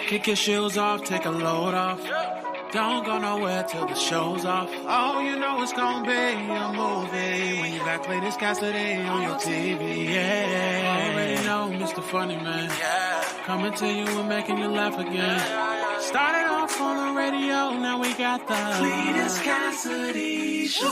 Kick your shoes off, take a load off. Don't go nowhere till the show's off. Oh, you know it's gonna be a movie when you got Cletus Cassidy on your TV. Yeah, already know Mr. Funny Man. Coming to you and making you laugh again. Started off on the radio, now we got the Cletus Cassidy Show.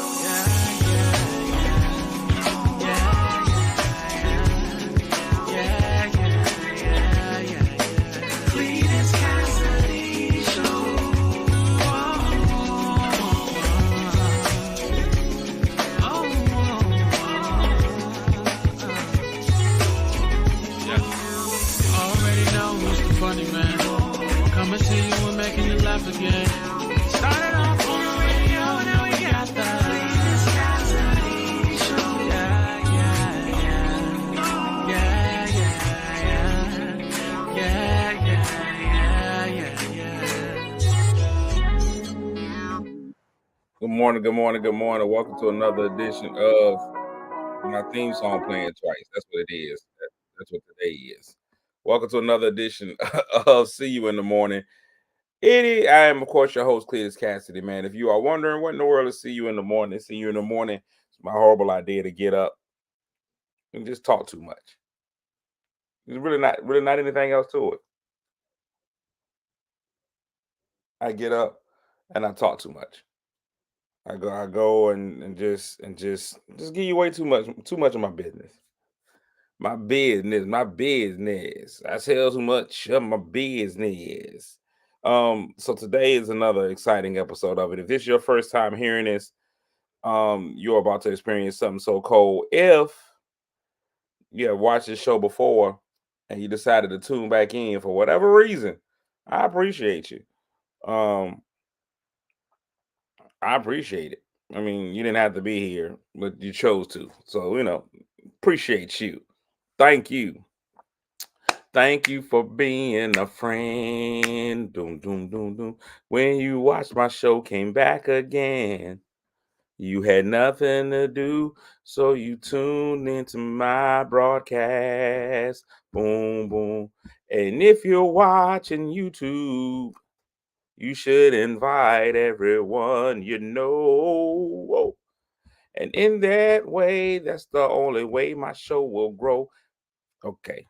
Again. Started off on the radio, now we got the Cletus Cassidy Show. Good morning. Welcome to another edition of my theme song playing twice. That's what it is. That's what today is. Welcome to another edition of See You in the Morning. I am, of course, your host, Cletus Cassidy, man. If you are wondering what in the world is See You in the Morning, See You in the Morning, it's my horrible idea to get up and just talk too much. There's really not anything else to it. I get up and I talk too much. I go and just give you way too much of my business. My business. I tell too much of my business. So today is another exciting episode of it. If this is your first time hearing this, you're about to experience something so cold. If you have watched this show before and you decided to tune back in for whatever reason, I appreciate you. I appreciate it. I mean, you didn't have to be here, but you chose to. So, appreciate you. Thank you. Thank you for being a friend. Doom, doom, doom, doom. When you watched my show, came back again. You had nothing to do, so you tuned into my broadcast. Boom, boom. And if you're watching YouTube, you should invite everyone you know. And in that way, that's the only way my show will grow. Okay.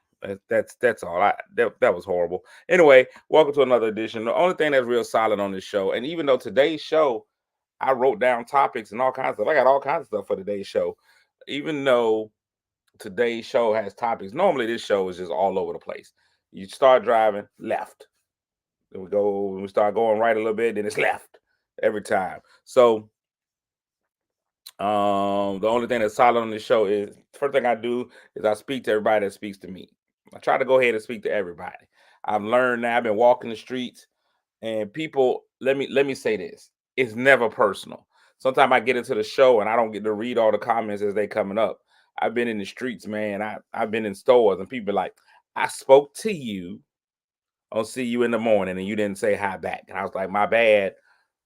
That's all. That was horrible. Anyway, welcome to another edition. The only thing that's real solid on this show, and even though today's show, I wrote down topics and all kinds of stuff. I got all kinds of stuff for today's show. Even though today's show has topics, normally this show is just all over the place. You start driving left, then we start going right a little bit, then it's left every time. So the only thing that's solid on this show is first thing I do is I speak to everybody that speaks to me. I try to go ahead and speak to everybody. I've learned now. I've been walking the streets, and people. Let me say this: it's never personal. Sometimes I get into the show and I don't get to read all the comments as they coming up. I've been in the streets, man. I've been in stores, and people are like, "I spoke to you on See You in the Morning, and you didn't say hi back." And I was like, "My bad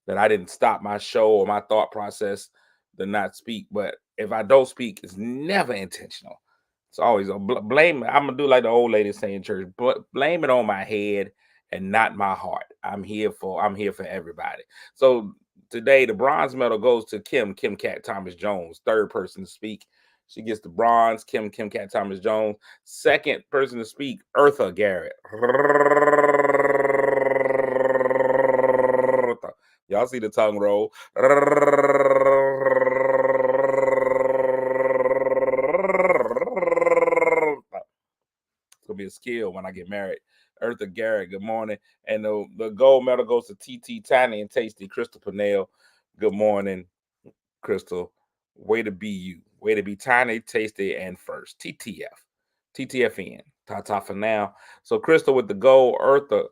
that I didn't stop my show or my thought process to not speak." But if I don't speak, it's never intentional. It's always a blame. I'm gonna do like the old lady say in church, but blame it on my head and not my heart. I'm here for everybody. So today the bronze medal goes to Kim Cat Thomas Jones, third person to speak. She gets the bronze. Kim Cat Thomas Jones. Second person to speak, Eartha Garrett. Y'all see the tongue roll. It's gonna be a skill when I get married. Eartha Garrett, good morning. And the gold medal goes to TT Tiny and Tasty, Crystal Pennell. Good morning, Crystal. Way to be you. Way to be tiny, tasty, and first. TTFN. Ta-ta for now. So Crystal with the gold, Eartha.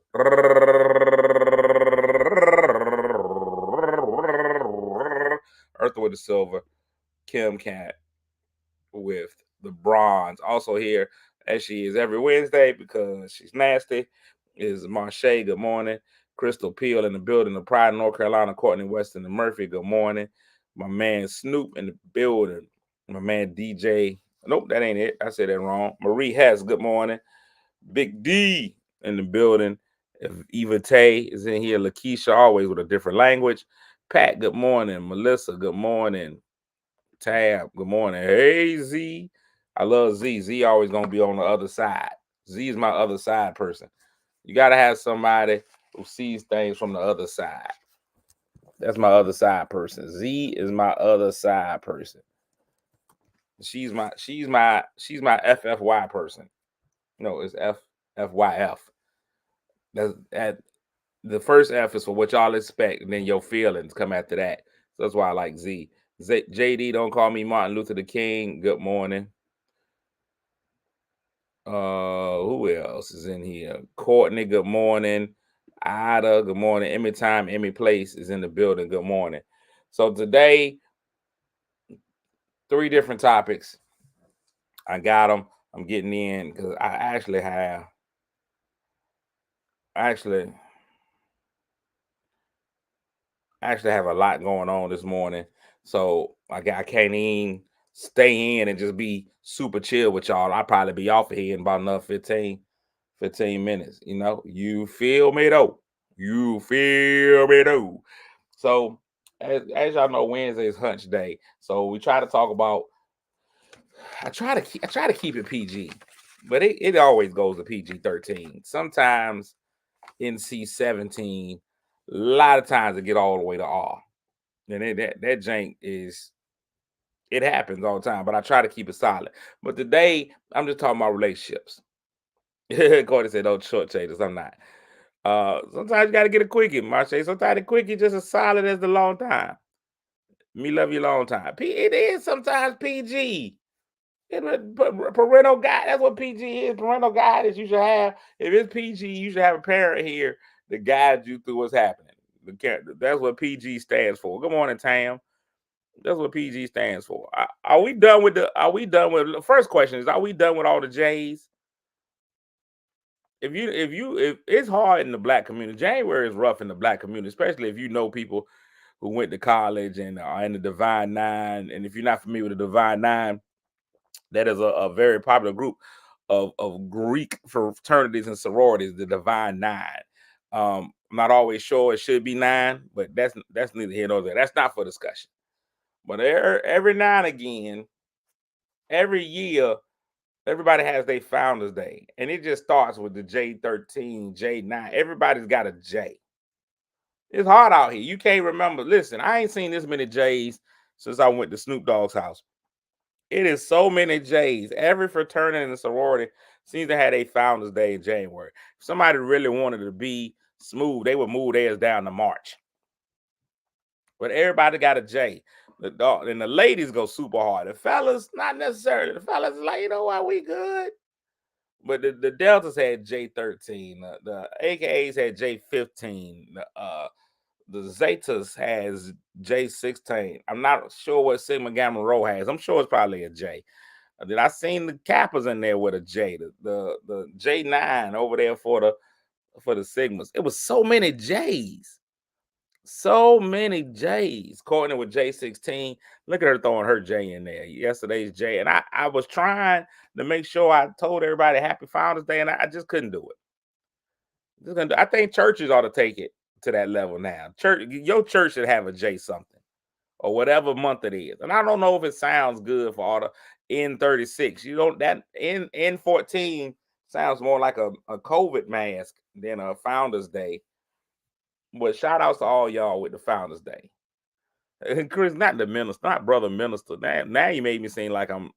Eartha with the silver. Kim Cat with the bronze. Also here, as she is every Wednesday because she's nasty, is Marche. Good morning. Crystal Peel in the building. The Pride of North Carolina. Courtney Weston and Murphy. Good morning. My man Snoop in the building. My man DJ. Nope, that ain't it. I said that wrong. Marie Hess. Good morning. Big D in the building. If Eva Tay is in here, Lakeisha always with a different language. Pat, good morning. Melissa, good morning. Tab, good morning. Hey Z, I love Z. Z always gonna be on the other side. Z is my other side person. You gotta have somebody who sees things from the other side. That's my other side person. Z is my other side person. She's my FFY person. No, it's FFYF. That's at the first F is for what y'all expect, and then your feelings come after that. So that's why I like Z. JD, don't call me Martin Luther the King. Good morning. Who else is in here? Courtney, good morning. Ida, good morning. Emmy Time, Emmy Place is in the building. Good morning. So today, 3 different topics. I got them. I'm getting in because I actually have a lot going on this morning. So I can't even stay in and just be super chill with y'all. I'll probably be off of here in about another 15 minutes. You feel me though? You feel me though? So as y'all know, Wednesday is Hunch Day. So we try to talk about. I try to keep it PG, but it always goes to PG-13. Sometimes NC-17. A lot of times it get all the way to R. And that jank is, it happens all the time, but I try to keep it solid. But today I'm just talking about relationships. Corey said, "Don't shortchange us." I'm not. Sometimes you got to get a quickie, Marche. Sometimes the quickie just as solid as the long time. Me love you long time. It is sometimes PG. Parental guide. That's what PG is. Parental guidance you should have. If it's PG, you should have a parent here to guide you through what's happening. That's what PG stands for. Good morning, Tam. That's what PG stands for. Are we done with the first question is, are we done with all the J's? If it's hard in the black community, January is rough in the black community, especially if you know people who went to college and are in the Divine Nine. And if you're not familiar with the Divine Nine, that is a very popular group of Greek fraternities and sororities, the Divine Nine. I'm not always sure it should be 9, but that's neither here nor there. That's not for discussion. But every now and again, every year, everybody has their Founders Day, and it just starts with the J13, J9. Everybody's got a J. It's hard out here. You can't remember. Listen, I ain't seen this many J's since I went to Snoop Dogg's house. It is so many J's. Every fraternity and sorority seems to have a Founders Day in January. If somebody really wanted to be smooth, they would move theirs down to March. But everybody got a J. And the ladies go super hard. The fellas, not necessarily. The fellas is like, you know what, we good. But the Deltas had J13. The AKAs had J15. The Zetas has J16. I'm not sure what Sigma Gamma Rho has. I'm sure it's probably a J. Then I seen the Kappas in there with a J. The J9 over there for the Sigmas. It was so many J's. So many J's. Courtney with J16. Look at her throwing her J in there. Yesterday's J. And I was trying to make sure I told everybody Happy Founders Day, and I just couldn't do it. I think churches ought to take it to that level now. Your church should have a J something, or whatever month it is. And I don't know if it sounds good for all the N36. That N14 sounds more like a COVID mask than a Founders Day. But shout outs to all y'all with the Founders Day. And Chris, not the minister, not brother minister. Now you made me seem like I'm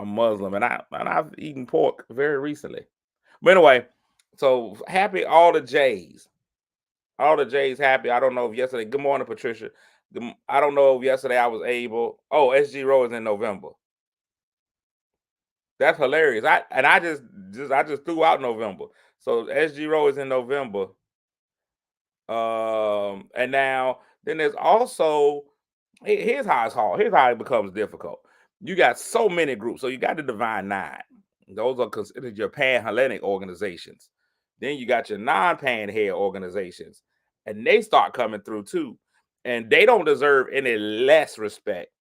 Muslim, and I've eaten pork very recently. But anyway, so happy all the J's. All the J's happy. I don't know if yesterday. Good morning, Patricia. I don't know if yesterday I was able. Oh, SG Row is in November. That's hilarious. I just threw out November. So SG Row is in November. And now then there's also, here's how it's hard. Here's how it becomes difficult. You got so many groups. So you got the Divine Nine. Those are considered your Pan-Hellenic organizations. Then you got your non-Pan hair organizations, and they start coming through too. And they don't deserve any less respect.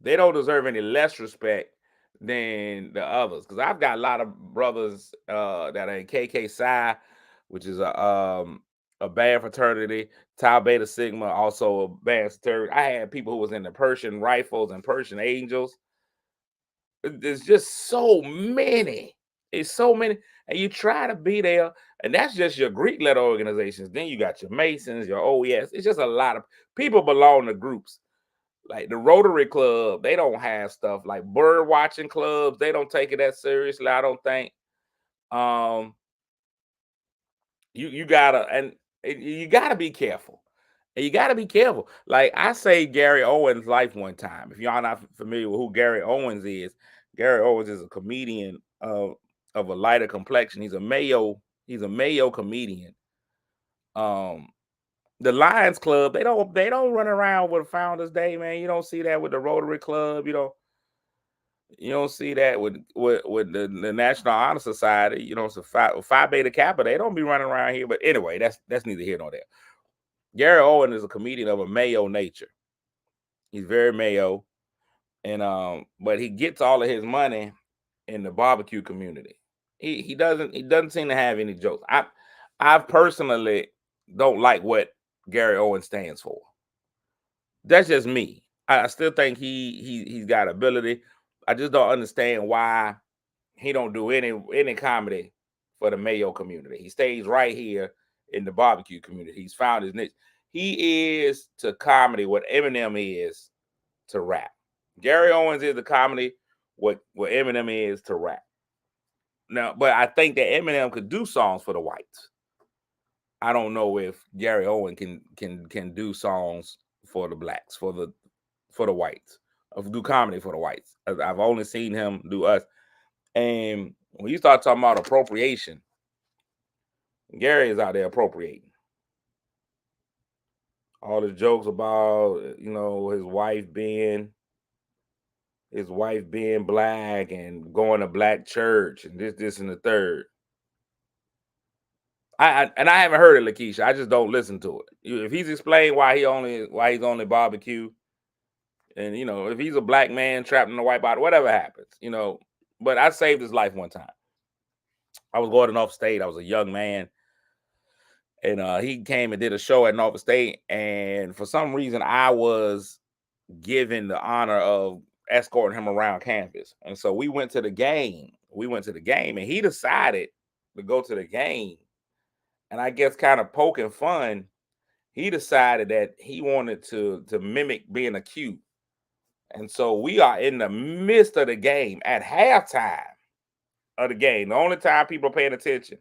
They don't deserve any less respect than the others. Because I've got a lot of brothers that are in KK Psi, which is a band fraternity. Tau Beta Sigma, also a band fraternity. I had people who was in the Persian Rifles and Persian Angels. There's just so many. It's so many, and you try to be there, and that's just your Greek letter organizations. Then you got your Masons, your OES. It's just a lot of people belong to groups. Like the Rotary Club, they don't have stuff like bird watching clubs. They don't take it that seriously, I don't think. Um, you gotta you gotta be careful. And you gotta be careful. Like I saved Gary Owens' life one time. If y'all not familiar with who Gary Owens is a comedian of a lighter complexion. He's a Mayo comedian. Um, the Lions Club, they don't run around with Founders Day, man. You don't see that with the Rotary Club. You don't see that with the National Honor Society. So Phi Beta Kappa, they don't be running around here. But anyway, that's neither here nor there. Gary Owen is a comedian of a Mayo nature. He's very Mayo, and but he gets all of his money in the barbecue community. He doesn't seem to have any jokes. I personally don't like what Gary Owen stands for. That's just me. I still think he's got ability. I just don't understand why he don't do any comedy for the Mayo community. He stays right here in the barbecue community. He's found his niche. He is to comedy what Eminem is to rap. Gary Owens is the comedy what Eminem is to rap. Now, but I think that Eminem could do songs for the whites. I don't know if Gary Owen can do songs for the blacks, for the whites, do comedy for the whites. I've only seen him do us. And when you start talking about appropriation, Gary is out there appropriating. All the jokes about, his wife being black and going to black church and this, and the third. I haven't heard it, Lakeisha. I just don't listen to it. If he's explained why he's only barbecue, and if he's a black man trapped in a white body, whatever happens, But I saved his life one time. I was going to North State. I was a young man, and he came and did a show at North State, and for some reason I was given the honor of escorting him around campus. And so we went to the game. And he decided to go to the game. And I guess kind of poking fun, he decided that he wanted to mimic being a Q. And so we are in the midst of the game at halftime of the game. The only time people are paying attention.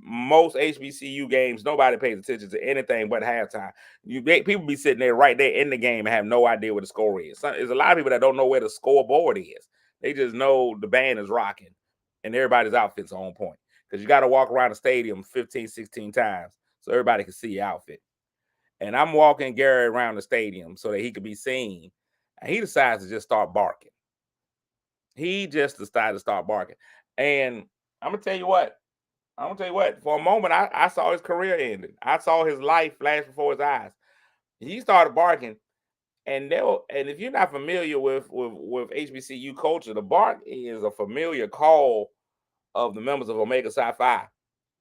Most HBCU games, nobody pays attention to anything but halftime. People be sitting there right there in the game and have no idea what the score is. There's a lot of people that don't know where the scoreboard is. They just know the band is rocking and everybody's outfit's on point. Because you got to walk around the stadium 15, 16 times so everybody can see your outfit. And I'm walking Gary around the stadium so that he could be seen. And he decides to just start barking. He just decided to start barking. And I'm going to tell you what. For a moment, I saw his career ending. I saw his life flash before his eyes. He started barking, and if you're not familiar with HBCU culture, the bark is a familiar call of the members of Omega Psi Phi.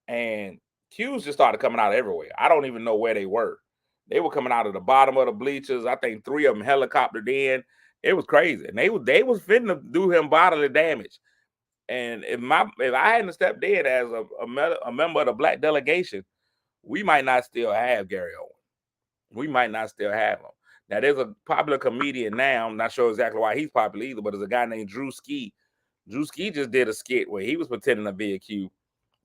And cues just started coming out everywhere. I don't even know where they were. They were coming out of the bottom of the bleachers. I think 3 of them helicoptered in. It was crazy, and they was finna do him bodily damage. And if I hadn't stepped in as a member of the black delegation, we might not still have Gary Owen. We might not still have him. Now, there's a popular comedian now. I'm not sure exactly why he's popular either, but there's a guy named Drew Ski. Drew Ski just did a skit where he was pretending to be a Q,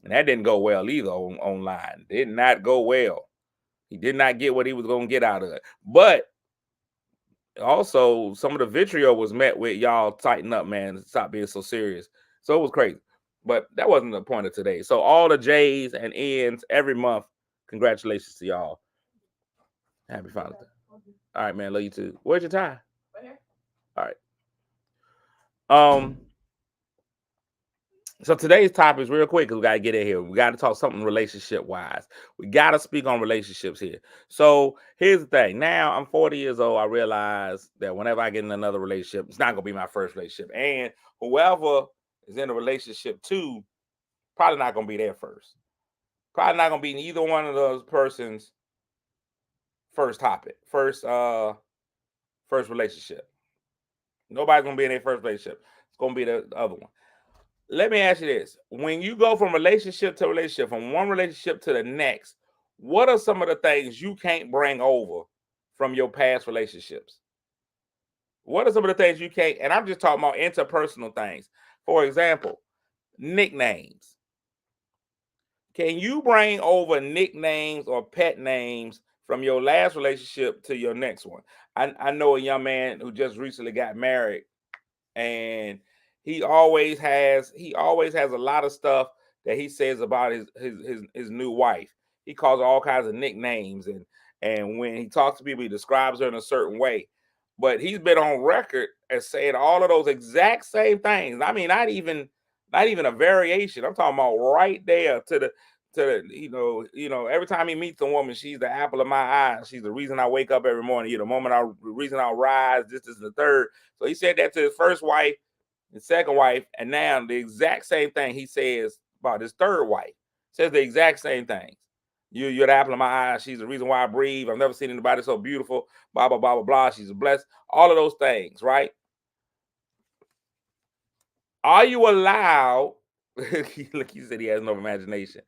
and that didn't go well either online. Did not go well. He did not get what he was going to get out of it. But also, some of the vitriol was met with y'all tighten up, man. Stop being so serious. So it was crazy. But that wasn't the point of today. So all the J's and N's every month, congratulations to y'all. Happy Father's Day. All right, man. Love you too. Where's your tie? Right here. All right. So today's topic is real quick because we got to get in here. We got to talk something relationship wise. We got to speak on relationships here. So here's the thing. Now I'm 40 years old. I realize that whenever I get in another relationship, it's not going to be my first relationship. And whoever is in a relationship too, probably not going to be there first. Probably not going to be either one of those persons' first topic, first relationship. Nobody's going to be in their first relationship. It's going to be the other one. Let me ask you this. When you go from relationship to relationship, from one relationship to the next, what are some of the things you can't bring over from your past relationships? What are some of the things you can't? And I'm just talking about interpersonal things. For example, nicknames. Can you bring over nicknames or pet names from your last relationship to your next one? I know a young man who just recently got married, and he always has a lot of stuff that he says about his new wife. He calls her all kinds of nicknames, and when he talks to people, he describes her in a certain way. But he's been on record as saying all of those exact same things. I mean, not even a variation. I'm talking about right there to the every time he meets a woman, she's the apple of my eye. She's the reason I wake up every morning. The reason I rise. This is the third. So he said that to his first wife, his second wife, and now the exact same thing he says about his third wife. Says the exact same things. You're the apple of my eye. She's the reason why I breathe. I've never seen anybody so beautiful. Blah blah blah blah blah. She's blessed. All of those things, right? Are you allowed? Look, he said he has no imagination.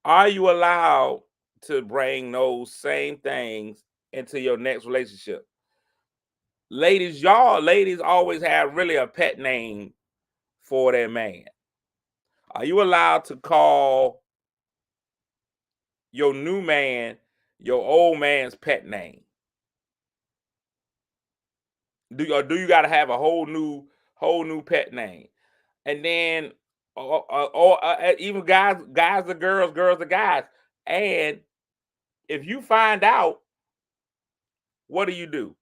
Are you allowed to bring those same things into your next relationship? Ladies always have really a pet name for their man. Are you allowed to call your new man your old man's pet name? Do you got to have a whole new pet name? And then, even guys are girls, girls are guys. And if you find out, what do?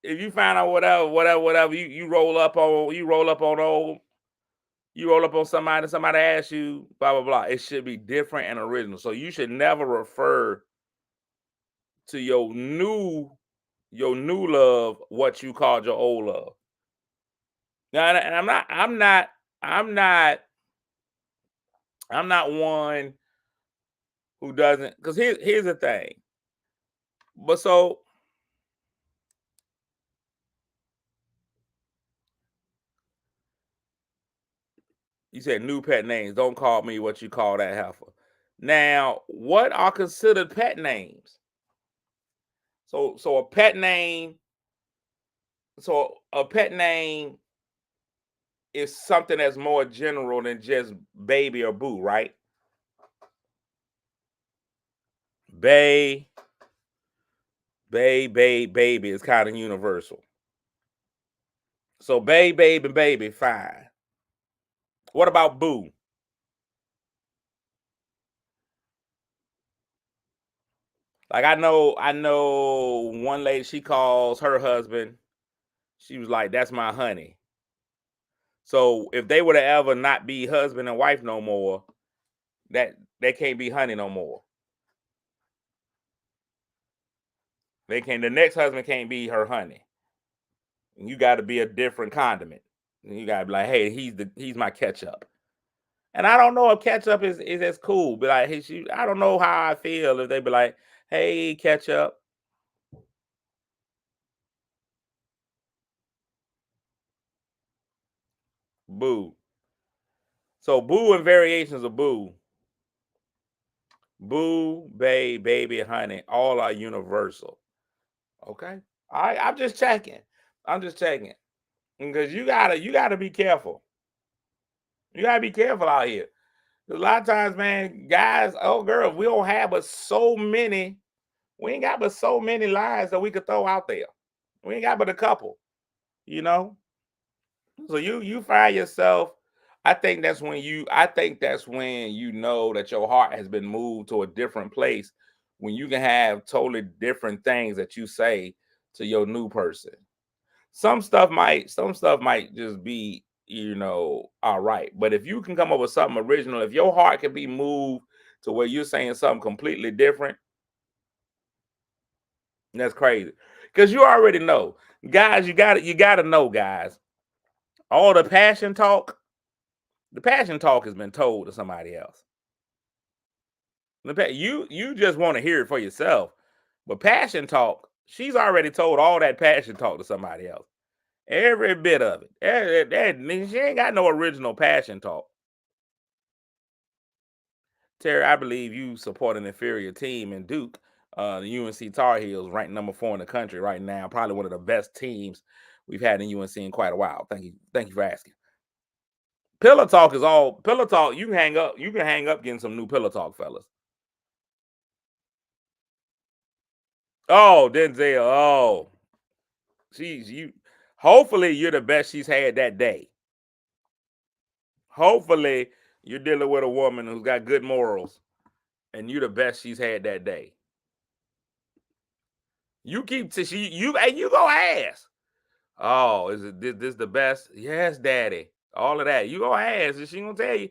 If you find out whatever, you roll up on somebody asks you, blah blah blah. It should be different and original. So you should never refer to your new love what you called your old love. Now, and I'm not one who doesn't, because here's the thing. But so you said new pet names. Don't call me what you call that heifer. Now, what are considered pet names? So a pet name, so a pet name is something that's more general than just baby or boo, right? Bay, baby is kind of universal. So babe, and baby, fine. What about boo? Like I know one lady, she calls her husband. She was like, "That's my honey." So if they were to ever not be husband and wife no more, that they can't be honey no more. The next husband can't be her honey. And you got to be a different condiment. And you got to be like, "Hey, he's my ketchup." And I don't know if ketchup is as cool. Be like, "Hey, I don't know how I feel if they be like, "Hey, ketchup, boo." So boo and variations of boo, baby, honey, all are universal. Okay. All right. I'm just checking. Because you gotta be careful. You gotta be careful out here. 'Cause a lot of times, man, guys, oh girl, we don't have but so many. We ain't got but so many lines that we could throw out there. We ain't got but a couple, you know. So you find yourself. I think that's when you know that your heart has been moved to a different place, when you can have totally different things that you say to your new person. Some stuff might just be, all right. But if you can come up with something original, if your heart can be moved to where you're saying something completely different, that's crazy. Because you already know, guys. You gotta know, guys. All the passion talk has been told to somebody else. You just want to hear it for yourself. But passion talk, she's already told all that passion talk to somebody else. Every bit of it. She ain't got no original passion talk. Terry, I believe you support an inferior team in Duke. The UNC Tar Heels, ranked number 4 in the country right now, probably one of the best teams we've had in UNC in quite a while. Thank you for asking. Pillow talk is all pillow talk. You can hang up. You can hang up getting some new pillow talk, fellas. Oh, Denzel. Oh, you. Hopefully, you're the best she's had that day. Hopefully, you're dealing with a woman who's got good morals, and you're the best she's had that day. You keep to you go ask. Oh, is it this the best? Yes, daddy. All of that. You go ask, and she gonna tell you.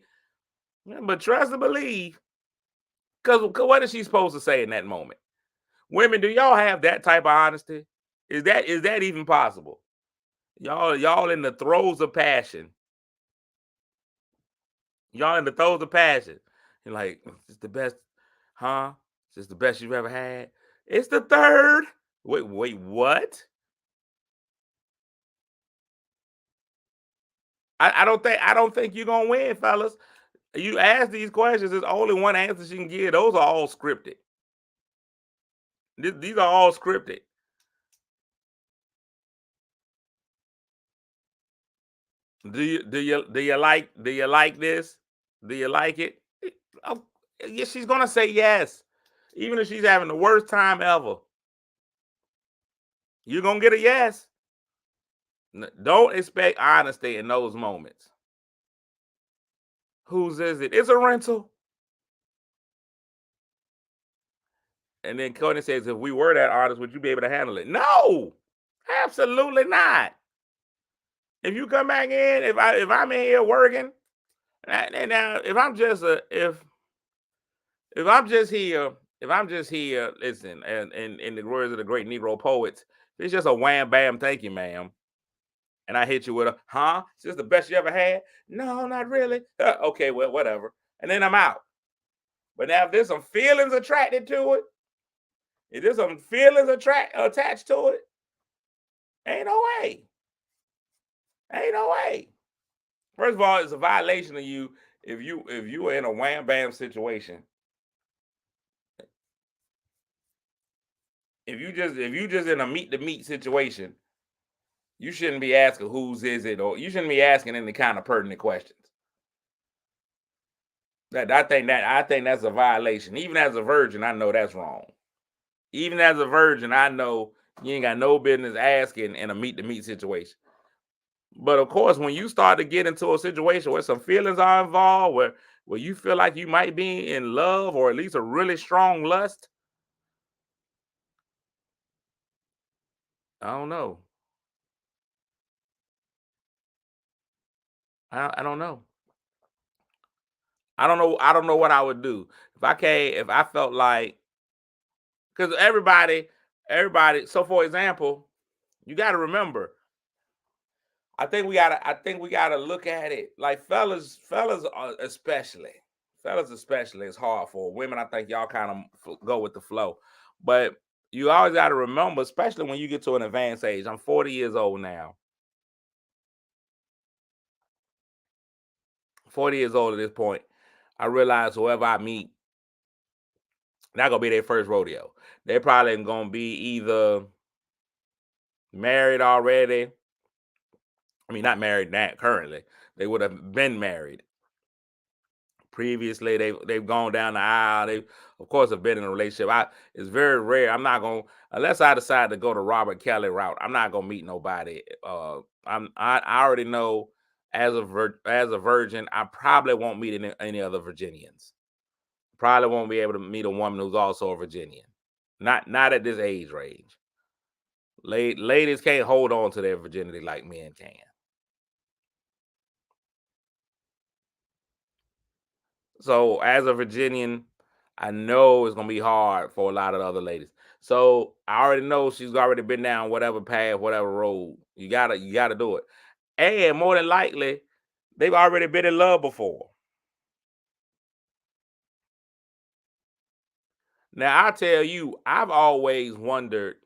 Yeah, but trust and believe. Cause what is she supposed to say in that moment? Women, do y'all have that type of honesty? Is that even possible? Y'all in the throes of passion. Y'all in the throes of passion. You're like, it's the best, huh? It's the best you've ever had. It's the third. Wait, what? I don't think you're gonna win, fellas. You ask these questions, there's only one answer she can give. Those are all scripted. These are all scripted. Do you like this? Do you like it? Oh, yeah, she's gonna say yes, even if she's having the worst time ever. You're gonna get a yes. Don't expect honesty in those moments. Whose is it? It's a rental. And then Cody says, if we were that honest, would you be able to handle it? No, absolutely not. If you come back in, if I'm in here working, and now if I'm just here, listen, and in the words of the great Negro poets, it's just a wham bam, thank you, ma'am. And I hit you with a, huh? Is this the best you ever had? No, not really. Okay, well, whatever. And then I'm out. But now if there's some feelings attracted to it, if there's some feelings attached to it, ain't no way. Ain't no way. First of all, it's a violation of you if you are in a wham bam situation. If you just in a meet the meet situation, you shouldn't be asking whose is it, or you shouldn't be asking any kind of pertinent questions. I think that's a violation. Even as a virgin, I know that's wrong. Even as a virgin, I know you ain't got no business asking in a meet the meet situation. But of course, when you start to get into a situation where some feelings are involved, where you feel like you might be in love or at least a really strong lust, I don't know. I don't know. I don't know. I don't know what I would do if I felt like, because everybody. So for example, you got to remember. I think we gotta look at it like fellas especially. It's hard for women. I think y'all kind of go with the flow, but you always got to remember, especially when you get to an advanced age. I'm 40 years old now. 40 years old at this point. I realize whoever I meet, not gonna be their first rodeo. They're probably gonna be either married already. I mean, not married now currently. They would have been married previously. They've gone down the aisle. They of course have been in a relationship. It's very rare. I'm not gonna, unless I decide to go the Robert Kelly route. I'm not gonna meet nobody. I already know, as a virgin, I probably won't meet any other Virginians. Probably won't be able to meet a woman who's also a Virginian. Not at this age range. Ladies can't hold on to their virginity like men can. So as a Virginian, I know it's gonna be hard for a lot of the other ladies. So I already know she's already been down whatever path, whatever road. You gotta do it. And more than likely, they've already been in love before. Now I tell you, I've always wondered,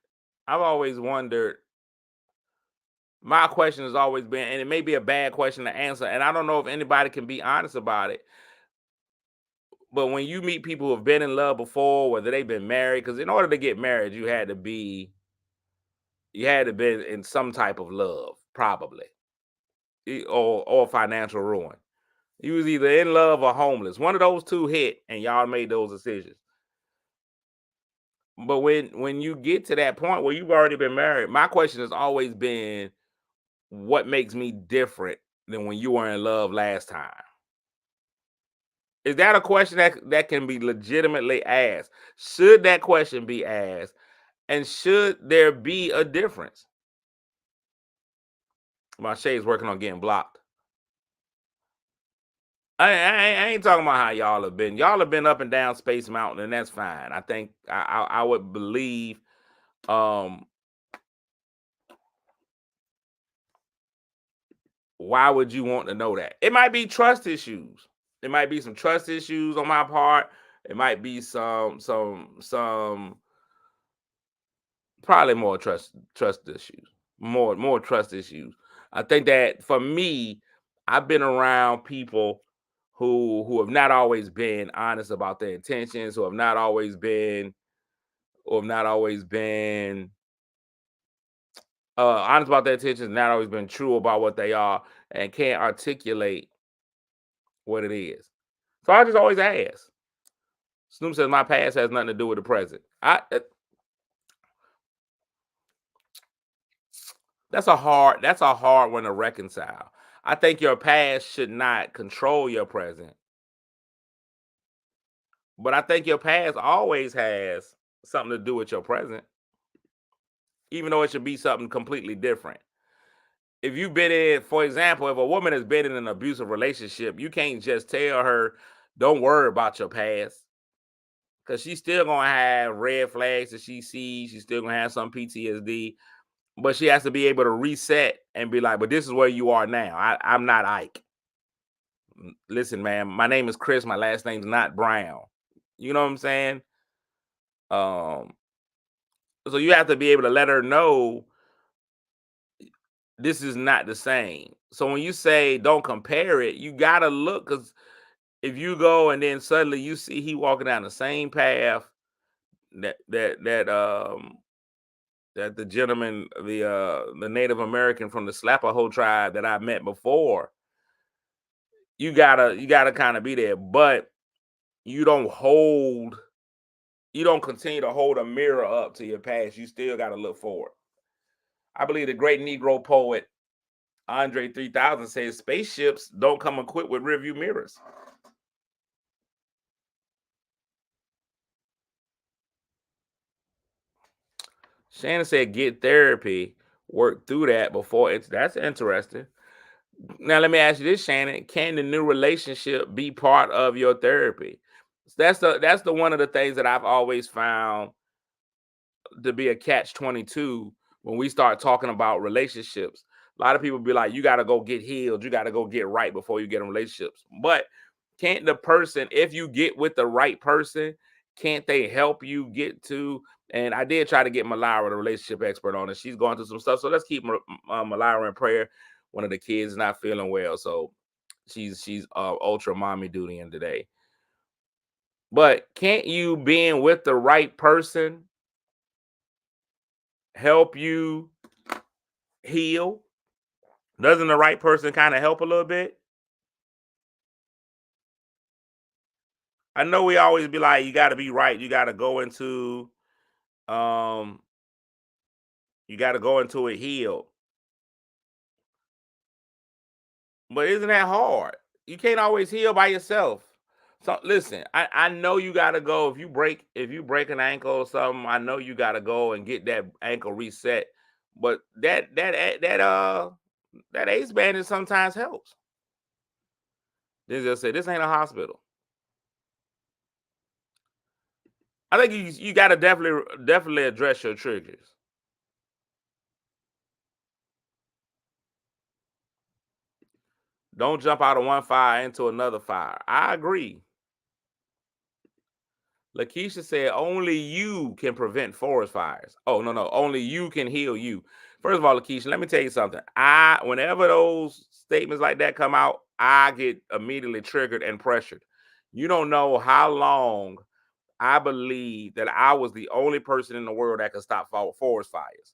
my question has always been, and it may be a bad question to answer, and I don't know if anybody can be honest about it. But when you meet people who have been in love before, whether they've been married, because in order to get married, you had to be in some type of love, probably, or financial ruin. You was either in love or homeless. One of those two hit, and y'all made those decisions. But when you get to that point where you've already been married, my question has always been, what makes me different than when you were in love last time? Is that a question that can be legitimately asked? Should that question be asked? And should there be a difference? My shade's working on getting blocked. I ain't talking about how y'all have been. Y'all have been up and down Space Mountain, and that's fine. I think I would believe. Um, why would you want to know that? It might be trust issues. It might be some trust issues on my part. It might be some probably more trust issues. More trust issues. I think that for me, I've been around people who have not always been honest about their intentions, who have not always been honest about their intentions, not always been true about what they are, and can't articulate what it is. So I just always ask. Snoop says my past has nothing to do with the present. That's a hard one to reconcile. I think your past should not control your present, but I think your past always has something to do with your present, even though it should be something completely different. If you've been in, for example, if a woman has been in an abusive relationship, you can't just tell her, don't worry about your past. Because she's still gonna have red flags that she sees, she's still gonna have some PTSD, but she has to be able to reset and be like, but this is where you are now. I'm not Ike. Listen, man, my name is Chris, my last name's not Brown. You know what I'm saying? Um, so you have to be able to let her know this is not the same. So when you say don't compare it, you gotta look, because if you go and then suddenly you see he walking down the same path that that that um that the gentleman, the Native American from the Slapaho tribe that I met before, you gotta kind of be there. But you don't hold you don't continue to hold a mirror up to your past. You still gotta look forward. I believe the great Negro poet Andre 3000 says spaceships don't come equipped with rearview mirrors. Shannon said get therapy, work through that before it's that's interesting. Now let me ask you this, Shannon. Can the new relationship be part of your therapy? That's the one of the things that I've always found to be a catch 22 when we start talking about relationships. A lot of people be like, you got to go get healed, you got to go get right before you get in relationships. But can't the person, if you get with the right person, can't they help you get to? And I did try to get Malira, the relationship expert, on it. She's going through some stuff, so let's keep Malira in prayer. One of the kids is not feeling well, so she's ultra mommy duty in today. But can't you, being with the right person, help you heal? Doesn't the right person kind of help a little bit? I know we always be like, you got to be right. Um, you got to go into it healed. But isn't that hard? You can't always heal by yourself. So listen, I know you got to go if you break an ankle or something. I know you got to go and get that ankle reset. But that ace bandage sometimes helps. They just say this ain't a hospital. I think you got to definitely address your triggers. Don't jump out of one fire into another fire. I agree. Lakeisha said only you can prevent forest fires. Oh, no. Only you can heal you. First of all, Lakeisha, let me tell you something. Whenever those statements like that come out, I get immediately triggered and pressured. You don't know how long I believe that I was the only person in the world that could stop forest fires.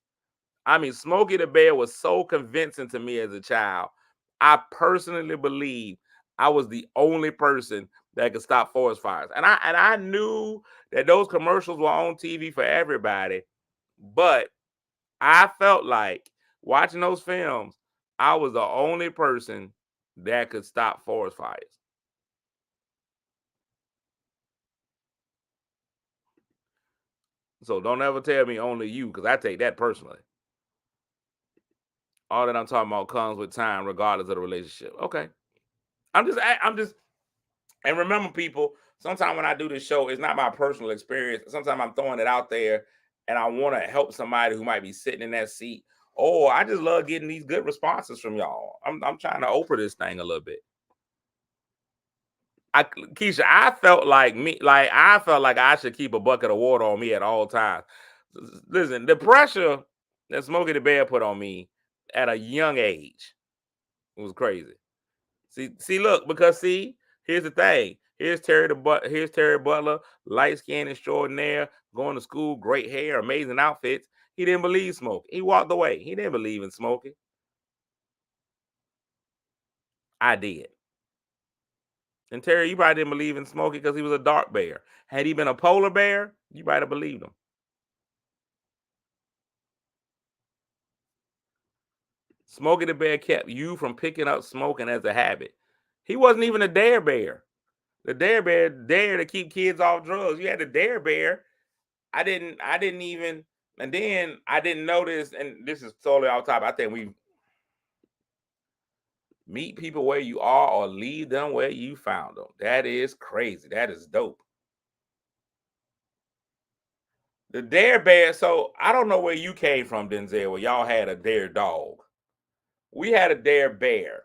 I mean, Smokey the Bear was so convincing to me as a child. I personally believe I was the only person that could stop forest fires. And I knew that those commercials were on TV for everybody, but I felt like watching those films, I was the only person that could stop forest fires. So don't ever tell me only you, because I take that personally. All that I'm talking about comes with time, regardless of the relationship. Okay. I'm just And remember, people, sometimes when I do this show, it's not my personal experience. Sometimes I'm throwing it out there and I want to help somebody who might be sitting in that seat. Or I just love getting these good responses from y'all. I'm trying to Oprah this thing a little bit. Keisha, I felt like I should keep a bucket of water on me at all times. Listen, the pressure that Smokey the Bear put on me at a young age was crazy. Look, because here's the thing. Here's Terry Butler, light skinned extraordinaire, going to school, great hair, amazing outfits. He didn't believe Smokey. He walked away. He didn't believe in Smokey. I did. And Terry, you probably didn't believe in Smokey because he was a dark bear. Had he been a polar bear, you might have believed him. Smokey the Bear kept you from picking up smoking as a habit. He wasn't even a dare bear. The dare bear dare to keep kids off drugs. You had the dare bear. I didn't even, and then I didn't notice, and this is totally off topic. I think we meet people where you are or leave them where you found them. That is crazy. That is dope. The dare bear. So I don't know where you came from, Denzel, where y'all had a dare dog. We had a dare bear.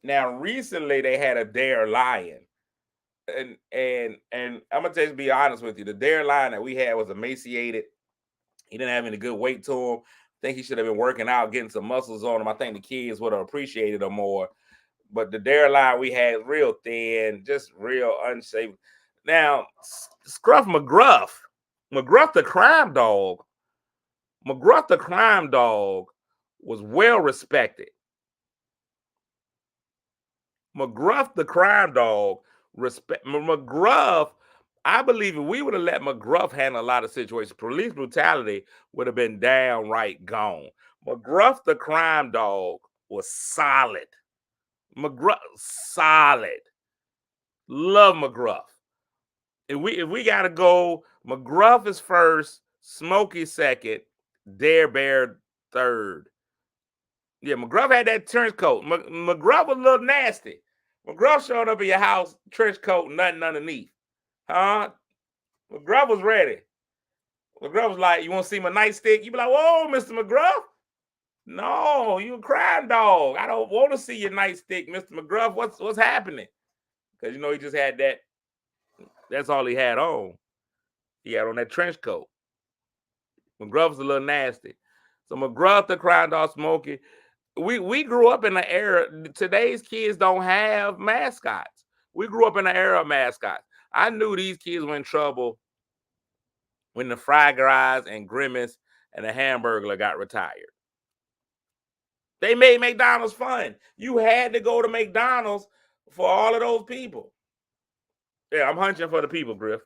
Now recently they had a dare lion. And I'm gonna just be honest with you. The dare lion that we had was emaciated. He didn't have any good weight to him. I think he should have been working out, getting some muscles on him. I think the kids would have appreciated him more. But the dare line we had real thin, just real unsafe. Now, Scruff McGruff the crime dog, McGruff the crime dog was well respected. McGruff the crime dog, respect McGruff. I believe if we would have let McGruff handle a lot of situations, police brutality would have been downright gone. McGruff the crime dog was solid. McGruff solid. Love McGruff. If we gotta go, McGruff is first, Smokey second, Dare Bear third. Yeah, McGruff had that trench coat. McGruff was a little nasty. McGruff showed up at your house, trench coat, nothing underneath. Huh? McGruff was ready. McGruff was like, "You want to see my nightstick?" You be like, "Whoa, Mr. McGruff." No, you a crime dog. I don't want to see your nightstick, Mr. McGruff. What's happening? Because he just had that. That's all he had on. He had on that trench coat. McGruff's a little nasty. So McGruff, the crime dog, Smokey. We grew up in the era. Today's kids don't have mascots. We grew up in the era of mascots. I knew these kids were in trouble when the Fry Guys and Grimace and the Hamburglar got retired. They made McDonald's fun. You had to go to McDonald's for all of those people. Yeah, I'm hunching for the people, Griff.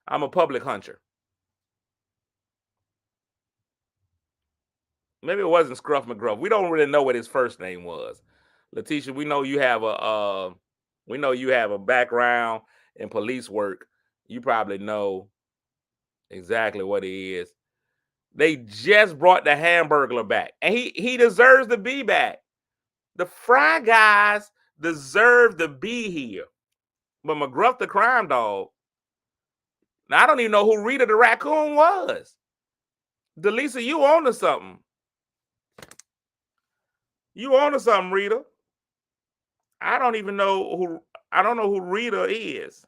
I'm a public huncher. Maybe it wasn't Scruff McGruff. We don't really know what his first name was. Letitia, we know you have a background in police work. You probably know exactly what he is. They just brought the Hamburglar back, and he deserves to be back. The Fry Guys deserve to be here, but McGruff the crime dog, Now I don't even know who Rita the raccoon was. Delisa, you on to something. You on to something, Rita. I don't even know who. I don't know who Rita is.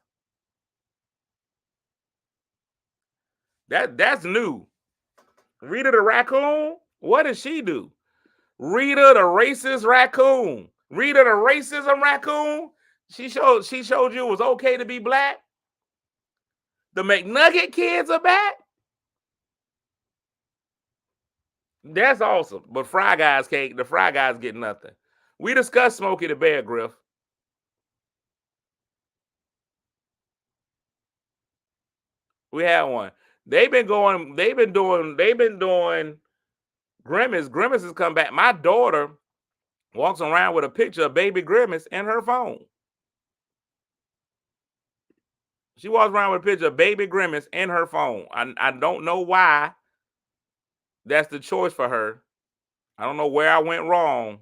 That's new. Rita the raccoon. What does she do? Rita the racist raccoon. Rita the racism raccoon. She showed you it was okay to be black. The McNugget kids are back. That's awesome. But Fry Guys can't. The Fry Guys get nothing. We discussed Smokey the Bear, Griff. We had one. They've been doing Grimace. Grimace has come back. My daughter walks around with a picture of baby Grimace in her phone. She walks around with a picture of baby Grimace in her phone. I don't know why that's the choice for her. I don't know where I went wrong.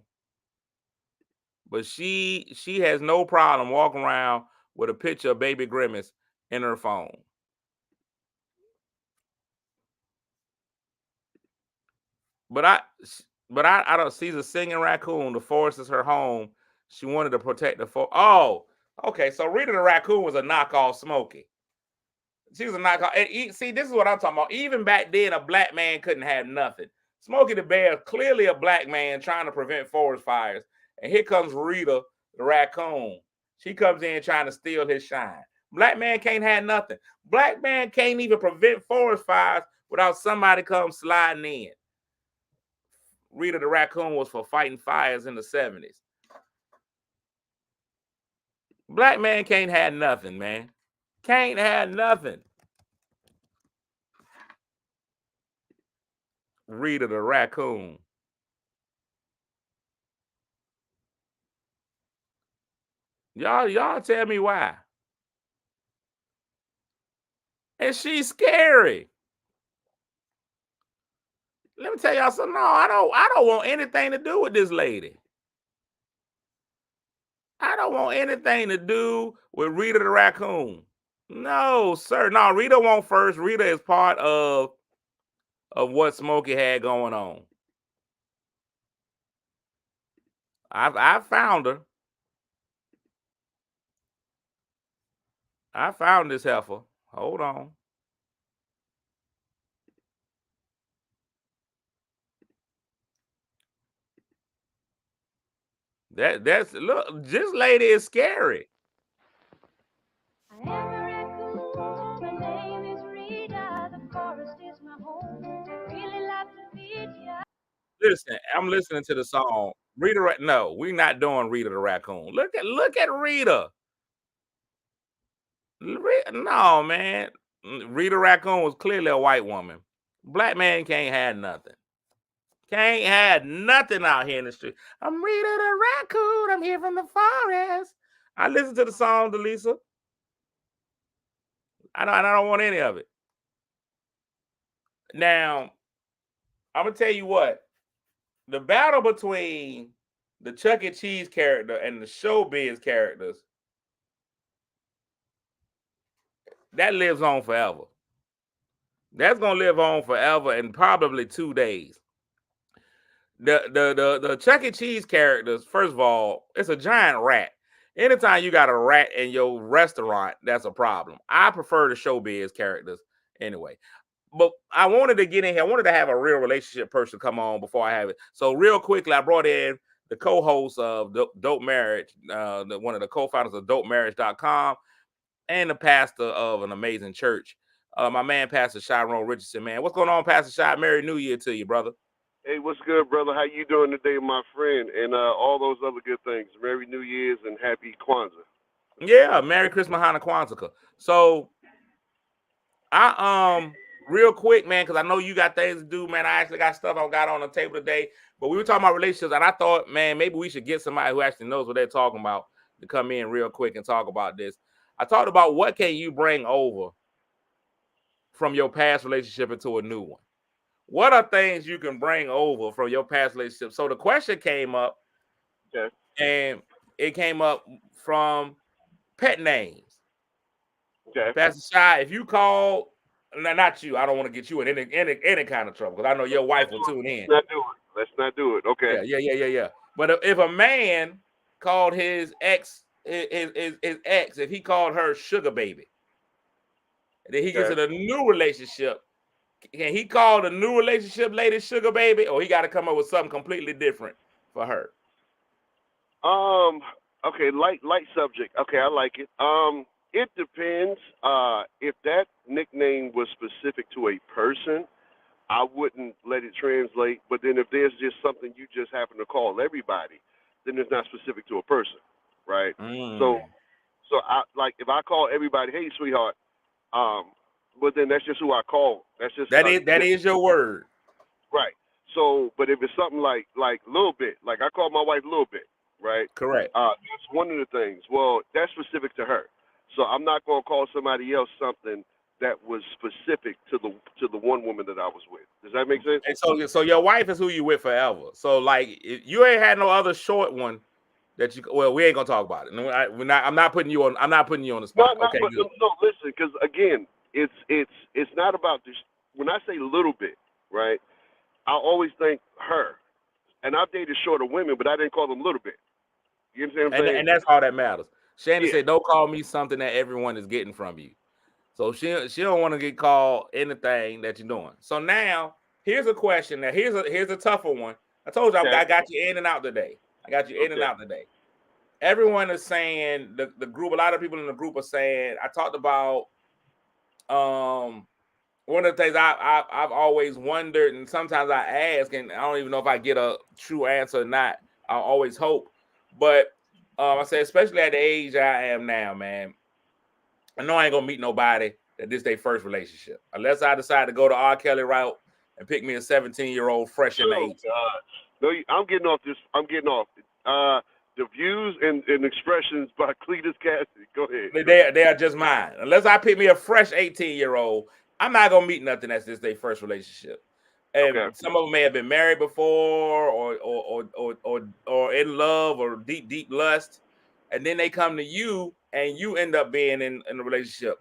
But she has no problem walking around with a picture of baby Grimace in her phone. But I don't see the singing raccoon. The forest is her home. She wanted to protect the forest. Oh, okay. So Rita the raccoon was a knockoff Smokey. She was a knockoff. And see, this is what I'm talking about. Even back then, a black man couldn't have nothing. Smokey the Bear, clearly a black man trying to prevent forest fires. And here comes Rita the raccoon. She comes in trying to steal his shine. Black man can't have nothing. Black man can't even prevent forest fires without somebody come sliding in. Rita the raccoon was for fighting fires in the 70s. Black man can't have nothing, man. Can't have nothing. Rita the raccoon. Y'all tell me why. And she's scary. Let me tell y'all something. No, I don't want anything to do with this lady. I don't want anything to do with Rita the raccoon. No, sir. No, Rita won't first. Rita is part of what Smokey had going on. I found her. I found this heifer. Hold on. That's look. This lady is scary. I am a raccoon. My name is Rita. The forest is my home. Really like to feed ya. Listen, I'm listening to the song. Rita, no, we're not doing Rita the raccoon. Look at Rita. No, man. Rita Raccoon was clearly a white woman. Black man can't have nothing. Can't have nothing out here in the street. I'm Rita the Raccoon. I'm here from the forest. I listen to the song, Delisa. I don't want any of it. Now, I'm gonna tell you what. The battle between the Chuck E. Cheese character and the Showbiz characters, that lives on forever. That's gonna live on forever and probably 2 days. The Chuck E. Cheese characters, first of all, it's a giant rat. Anytime you got a rat in your restaurant, that's a problem. I prefer the Showbiz characters anyway. But I wanted to get in here. I wanted to have a real relationship person come on before I have it. So real quickly, I brought in the co-host of Dope Marriage, one of the co-founders of DopeMarriage.com, and the pastor of an amazing church. My man, Pastor Chiron Richardson. Man, what's going on, Pastor Chi? Merry New Year to you, brother. Hey, what's good, brother? How you doing today, my friend? And all those other good things. Merry New Year's and Happy Kwanzaa. Yeah, Merry Christmas, Hana Kwanzaa. So, I real quick, man, because I know you got things to do, man. I actually got stuff I got on the table today. But we were talking about relationships, and I thought, man, maybe we should get somebody who actually knows what they're talking about to come in real quick and talk about this. I talked about what can you bring over from your past relationship into a new one. What are things you can bring over from your past relationship? So the question came up, Okay. and it came up from pet names. Okay. Pastor Shy, if you call, not you, I don't want to get you in any kind of trouble because I know your wife will tune in. Let's not do it. Okay. Yeah. But if a man called his ex, his ex, if he called her sugar baby, and then he gets in a new relationship, can he call the new relationship lady sugar baby, or he got to come up with something completely different for her? Okay, light subject. Okay, I like it. It depends. If that nickname was specific to a person, I wouldn't let it translate. But then if there's just something you just happen to call everybody, then it's not specific to a person, right? So, I like if I call everybody, hey, sweetheart, but then that's just who I call. That's just that is your word, right. So, but if it's something like little bit, like I call my wife little bit, right? correct? That's one of the things. Well, that's specific to her. So I'm not gonna call somebody else something that was specific to the one woman that I was with. Does that make sense? And so your wife is who you with forever. So like, if you ain't had no other short one that you. Well, we ain't gonna talk about it. No, we're not. I'm not putting you on. I'm not putting you on the spot. No, Okay, but good. no. Listen, because again, it's not about this. When I say little bit, right? I always think her, and I've dated shorter women, but I didn't call them little bit. You understand what I'm saying? And that's all that matters. Shannon Yeah. said, "Don't call me something that everyone is getting from you." So she don't want to get called anything that you're doing. So now here's a question. Now here's a tougher one. I told you Okay. I got you in and out today. I got you in and out today. Everyone is saying the group. A lot of people in the group are saying. I talked about one of the things I've always wondered, and sometimes I ask, and I don't even know if I get a true answer or not. I always hope, but I say, especially at the age I am now, man, I know I ain't gonna meet nobody that this their first relationship, unless I decide to go the R. Kelly route and pick me a 17-year-old fresh in the 80s. No, I'm getting off this. I'm getting off. The views and expressions by Cletus Cassidy. Go ahead. They are just mine. Unless I pick me a fresh 18-year-old, I'm not gonna meet nothing that's this their first relationship. And some of them may have been married before, or in love, or deep lust, and then they come to you, and you end up being in a relationship.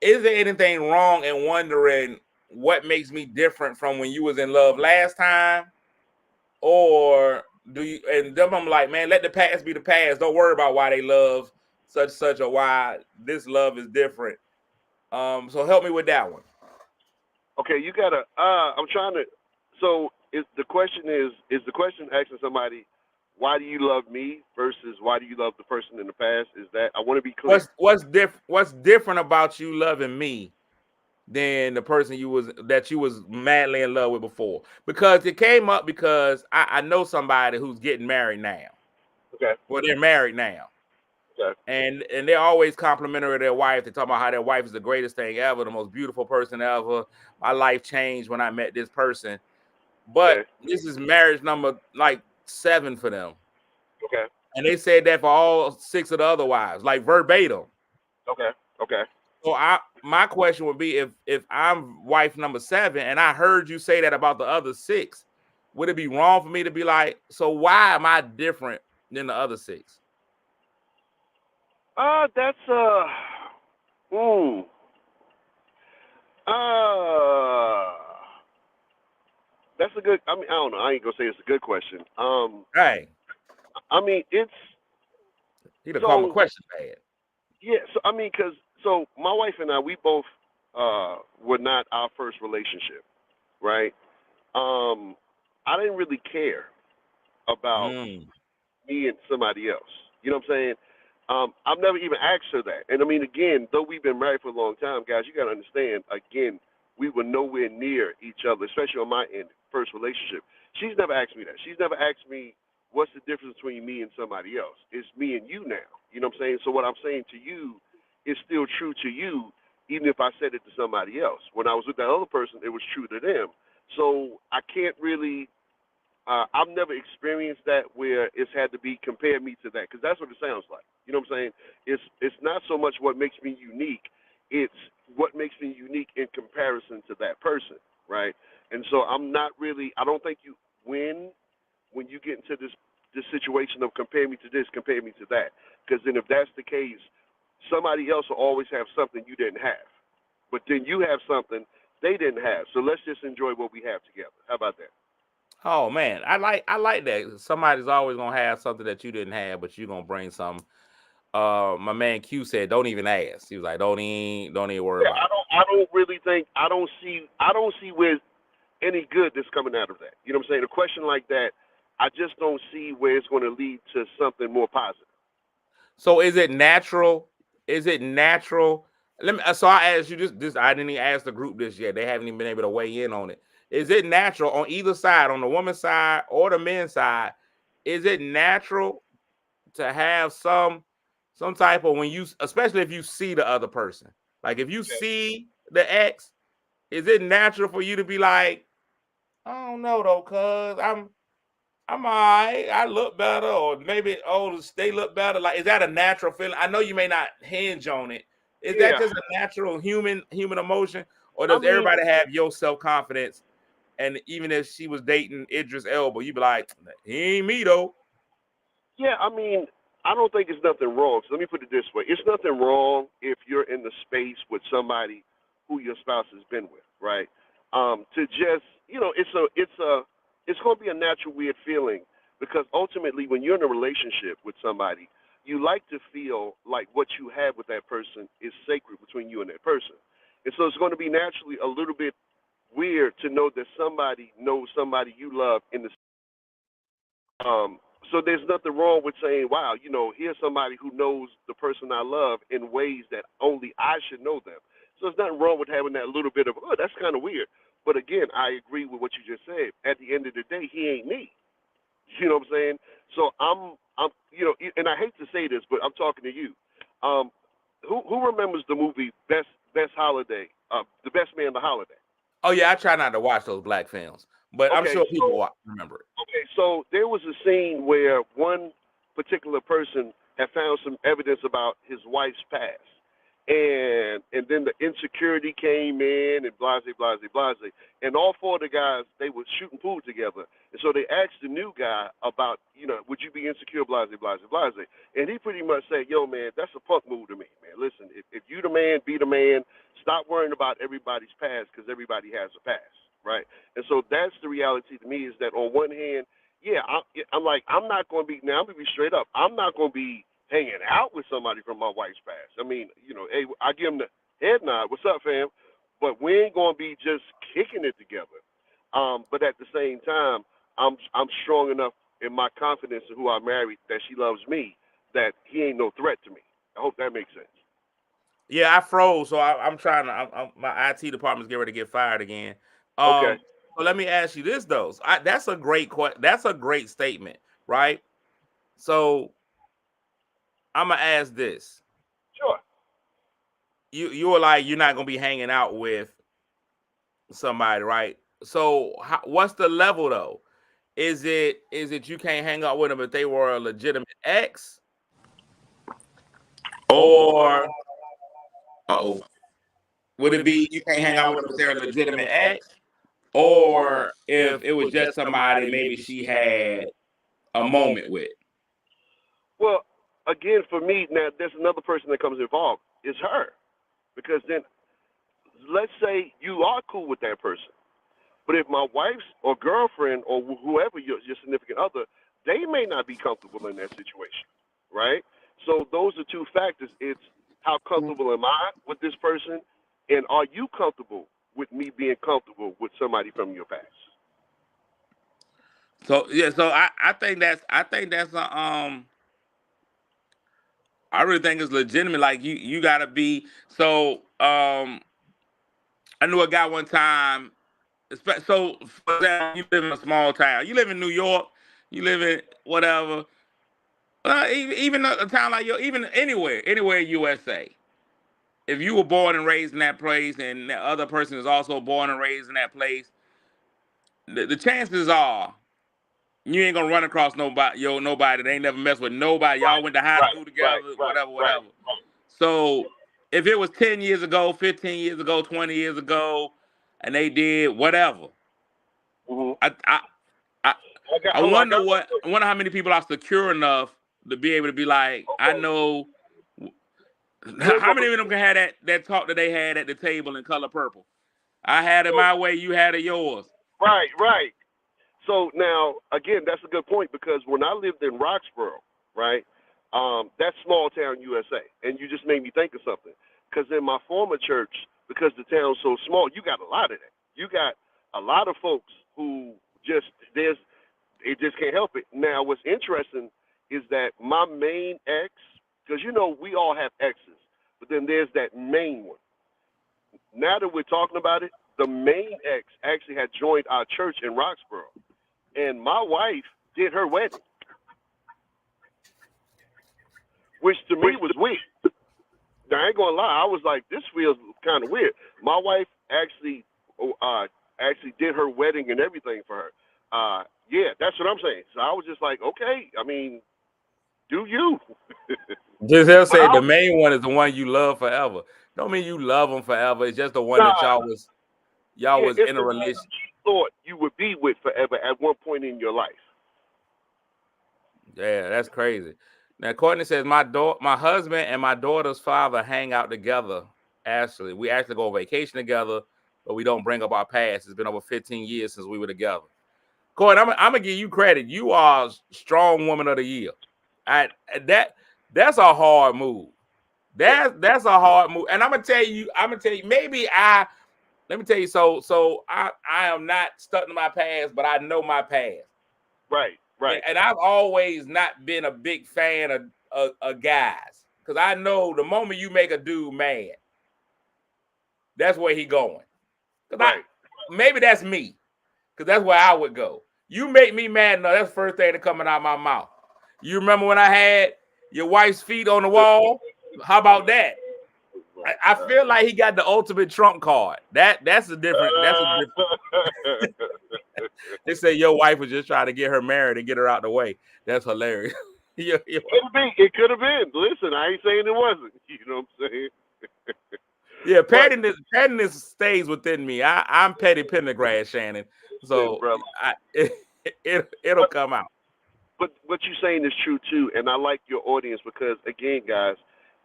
Is there anything wrong in wondering what makes me different from when you was in love last time, or do you? And them, I'm like, man, let the past be the past. Don't worry about why they love such or why this love is different. So help me with that one. Okay, you gotta. I'm trying to. So the question is the question asking somebody, why do you love me versus why do you love the person in the past? Is that I want to be clear. What's different about you loving me than the person you was madly in love with before? Because it came up because I know somebody who's getting married now. Okay. Well, they're married now. Okay. And they're always complimentary of their wife. They talk about how their wife is the greatest thing ever, the most beautiful person ever. My life changed when I met this person. But this is marriage number like 7 for them. Okay. And they said that for all 6 of the other wives, like verbatim. Okay. Okay. So my question would be, if I'm wife number 7 and I heard you say that about the other 6, would it be wrong for me to be like, so why am I different than the other 6? That's uh that's a good. I mean, I don't know. I ain't gonna say it's a good question. Hey, I mean, it's. he done called my question bad. Yeah. So I mean, so my wife and I, we both were not our first relationship, right? I didn't really care about me and somebody else. You know what I'm saying? I've never even asked her that. And I mean, again, though we've been married for a long time, guys, you got to understand, again, we were nowhere near each other, especially on my end, first relationship. She's never asked me that. She's never asked me, what's the difference between me and somebody else? It's me and you now. You know what I'm saying? So what I'm saying to you is still true to you, even if I said it to somebody else. When I was with that other person, it was true to them. So I can't really I've never experienced that where it's had to be compare me to that, because that's what it sounds like. You know what I'm saying? It's not so much what makes me unique, it's what makes me unique in comparison to that person, right? And so I'm not really. I don't think you win when you get into this situation of compare me to this, compare me to that, because then if that's the case, somebody else will always have something you didn't have. But then you have something they didn't have. So let's just enjoy what we have together. How about that? Oh man, I like that. Somebody's always gonna have something that you didn't have, but you're gonna bring some. My man Q said, "Don't even ask." He was like, don't even worry Yeah, about it." I don't really think I don't see where any good that's coming out of that. You know what I'm saying? A question like that, I just don't see where it's going to lead to something more positive. So is it natural? Is it natural? Let me. So I asked you this. I didn't even ask the group this yet. They haven't even been able to weigh in on it. Is it natural on either side, on the woman's side or the men's side? Is it natural to have some type of, when you, especially if you see the other person, like if you see the ex, is it natural for you to be like, I don't know though, cuz I'm all right. I look better, or maybe they look better. Like, is that a natural feeling? I know you may not hinge on it. Is that Yeah, just a natural human emotion, or I does mean, everybody have your self confidence? And even if she was dating Idris Elba, you'd be like, he ain't me though. yeah, I mean, I don't think it's nothing wrong. So let me put it this way: it's nothing wrong if you're in the space with somebody who your spouse has been with, right? To just, it's going to be a natural weird feeling because ultimately, when you're in a relationship with somebody, you like to feel like what you have with that person is sacred between you and that person, and so it's going to be naturally a little bit weird to know that somebody knows somebody you love in the um, so there's nothing wrong with saying, wow, here's somebody who knows the person I love in ways that only I should know them. So there's nothing wrong with having that little bit of, oh, that's kind of weird. But again, I agree with what you just said. At the end of the day, he ain't me. You know what I'm saying? So and I hate to say this, but I'm talking to you. Um, who remembers the movie Best Holiday, The Best Man the Holiday? Oh yeah, I try not to watch those black films, but I'm Okay, sure people remember it. Okay, so there was a scene where one particular person had found some evidence about his wife's past, and then the insecurity came in, and blase, blase, blase, and all four of the guys, they were shooting pool together, and so they asked the new guy about, would you be insecure, blase, blase, blase, and he pretty much said, yo man, that's a punk move to me, man. Listen, if you the man, be the man. Stop worrying about everybody's past because everybody has a past, right? And so that's the reality to me is that on one hand, yeah, I'm like, I'm not going to be, now I'm going to be straight up. I'm not going to be hanging out with somebody from my wife's past. I mean, hey, I give them the head nod, what's up, fam? But we ain't going to be just kicking it together. But at the same time, I'm strong enough in my confidence in who I married that she loves me, that he ain't no threat to me. I hope that makes sense. Yeah, I froze, so I'm trying to. My IT department's getting ready to get fired again. Okay. So let me ask you this though. That's a great That's a great statement, right? So I'm gonna ask this. Sure. You were like, you're not gonna be hanging out with somebody, right? So what's the level though? Is it you can't hang out with them if they were a legitimate ex, or oh, would it be you can't hang out with them if they're a legitimate ex, or if it was just somebody maybe she had a moment with? Well, again, for me, now there's another person that comes involved. It's her. Because then, let's say you are cool with that person. But if my wife's or girlfriend or whoever your significant other, they may not be comfortable in that situation, right? So those are two factors. It's how comfortable am I with this person, and are you comfortable with me being comfortable with somebody from your past? So yeah, so I think that's a I really think it's legitimate. Like you gotta be so I knew a guy one time. So for example, you live in a small town. You live in New York. You live in whatever. Even a town like even anywhere in USA. If you were born and raised in that place, and the other person is also born and raised in that place, the chances are you ain't gonna run across nobody that ain't never messed with nobody. Y'all Right, went to high right, school right, together, right, whatever, right, whatever. So if it was 10 years ago, 15 years ago, 20 years ago, and they did whatever, Mm-hmm. I I I, I I wonder got one I wonder how many people are secure enough to be able to be like, I Okay. know How many of them can have that talk that they had at the table in Color Purple? I had it my way, you had it yours. Right, right. So now, again, that's a good point because when I lived in Roxborough, right, that's small town USA, and you just made me think of something. Because in my former church, because the town's so small, you got a lot of that. You got a lot of folks who they just can't help it. Now, what's interesting is that my main ex, because we all have exes, but then there's that main one. Now that we're talking about it, the main ex actually had joined our church in Roxborough, and my wife did her wedding, which to me was weird. Now, I ain't gonna lie, I was like, this feels kind of weird. My wife actually did her wedding and everything for her. Yeah, that's what I'm saying. So I was just like, okay, I mean, do you? Giselle said the main one is the one you love forever. Don't mean you love them forever. It's just the one that y'all was in a relationship. You thought you would be with forever at one point in your life. Yeah, that's crazy. Now, Courtney says my husband and my daughter's father hang out together. Actually, we actually go on vacation together, but we don't bring up our past. It's been over 15 years since we were together. Courtney, I'm gonna give you credit. You are strong woman of the year. That's a hard move. That's a hard move. And I'm gonna tell you, let me tell you, so I am not stuck in my past, but I know my past. Right. And I've always not been a big fan of guys. Because I know the moment you make a dude mad, that's where he going. Right. Maybe that's me. Because that's where I would go. You make me mad, no, that's the first thing that coming out of my mouth. You remember when I had your wife's feet on the wall? How about that? I feel like he got the ultimate trump card. That's a different. They say your wife was just trying to get her married and get her out the way. That's hilarious. It could have been. Listen, I ain't saying it wasn't. You know what I'm saying? Yeah, pettiness stays within me. I'm petty Pendergrass, Shannon. So it'll come out. But what you're saying is true too, and I like your audience because again, guys,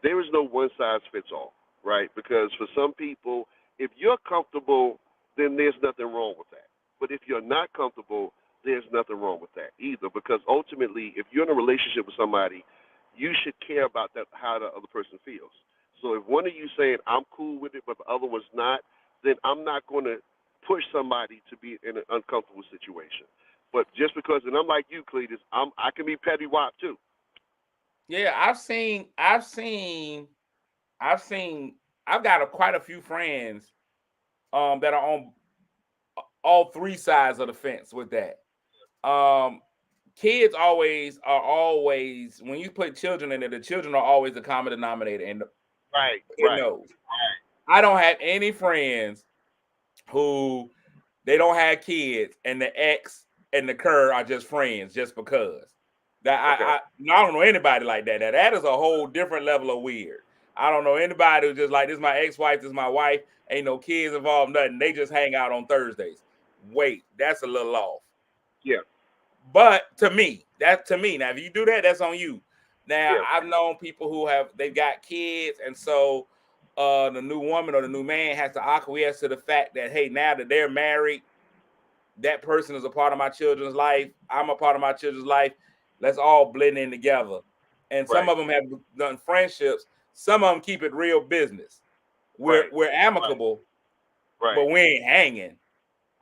there is no one size fits all, right? Because for some people, if you're comfortable, then there's nothing wrong with that. But if you're not comfortable, there's nothing wrong with that either. Because ultimately, if you're in a relationship with somebody, you should care about how the other person feels. So if one of you saying I'm cool with it, but the other one's not, then I'm not going to push somebody to be in an uncomfortable situation. But just because, and I'm like you, Cletus, I can be petty wop too. Yeah, I've got quite a few friends that are on all three sides of the fence with that. Kids are always when you put children in it, the children are always the common denominator. And right. I don't have any friends who they don't have kids and the ex and the cur are just friends just because. I don't know anybody like that. That is a whole different level of weird. I don't know anybody who's just like, this is my ex-wife, this is my wife, ain't no kids involved, nothing. They just hang out on Thursdays. Wait, that's a little off. Yeah. But to me, now if you do that, that's on you. Now, I've known people who they've got kids, and so the new woman or the new man has to acquiesce to the fact that, hey, now that they're married, that person is a part of my children's life. I'm a part of my children's life. Let's all blend in together. And some of them have done friendships. Some of them keep it real business. We're amicable, but we ain't hanging.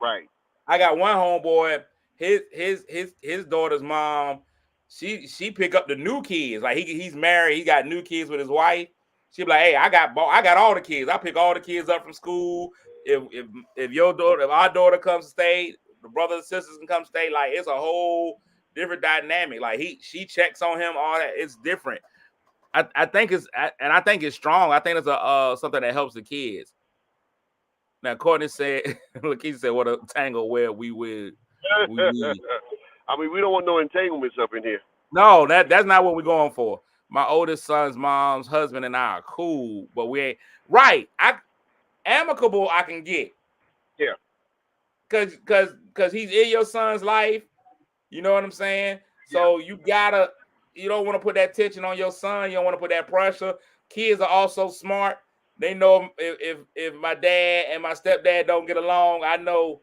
Right. I got one homeboy. His daughter's mom. She pick up the new kids. Like he's married. He got new kids with his wife. She be like, hey, I got all the kids. I pick all the kids up from school. If our daughter comes to stay, the brothers and sisters can come stay. Like it's a whole different dynamic. Like she checks on him. All that. It's different. I think it's strong. I think it's something that helps the kids. Now, Courtney said, look, he said, what a tangle where we need. I mean, we don't want no entanglements up in here. No, that's not what we're going for. My oldest son's mom's husband and I are cool, but we ain't right. Amicable I can get. Yeah. Cause he's in your son's life. You know what I'm saying? So you don't want to put that tension on your son. You don't want to put that pressure. kids are also smart. They know if my dad and my stepdad don't get along, I know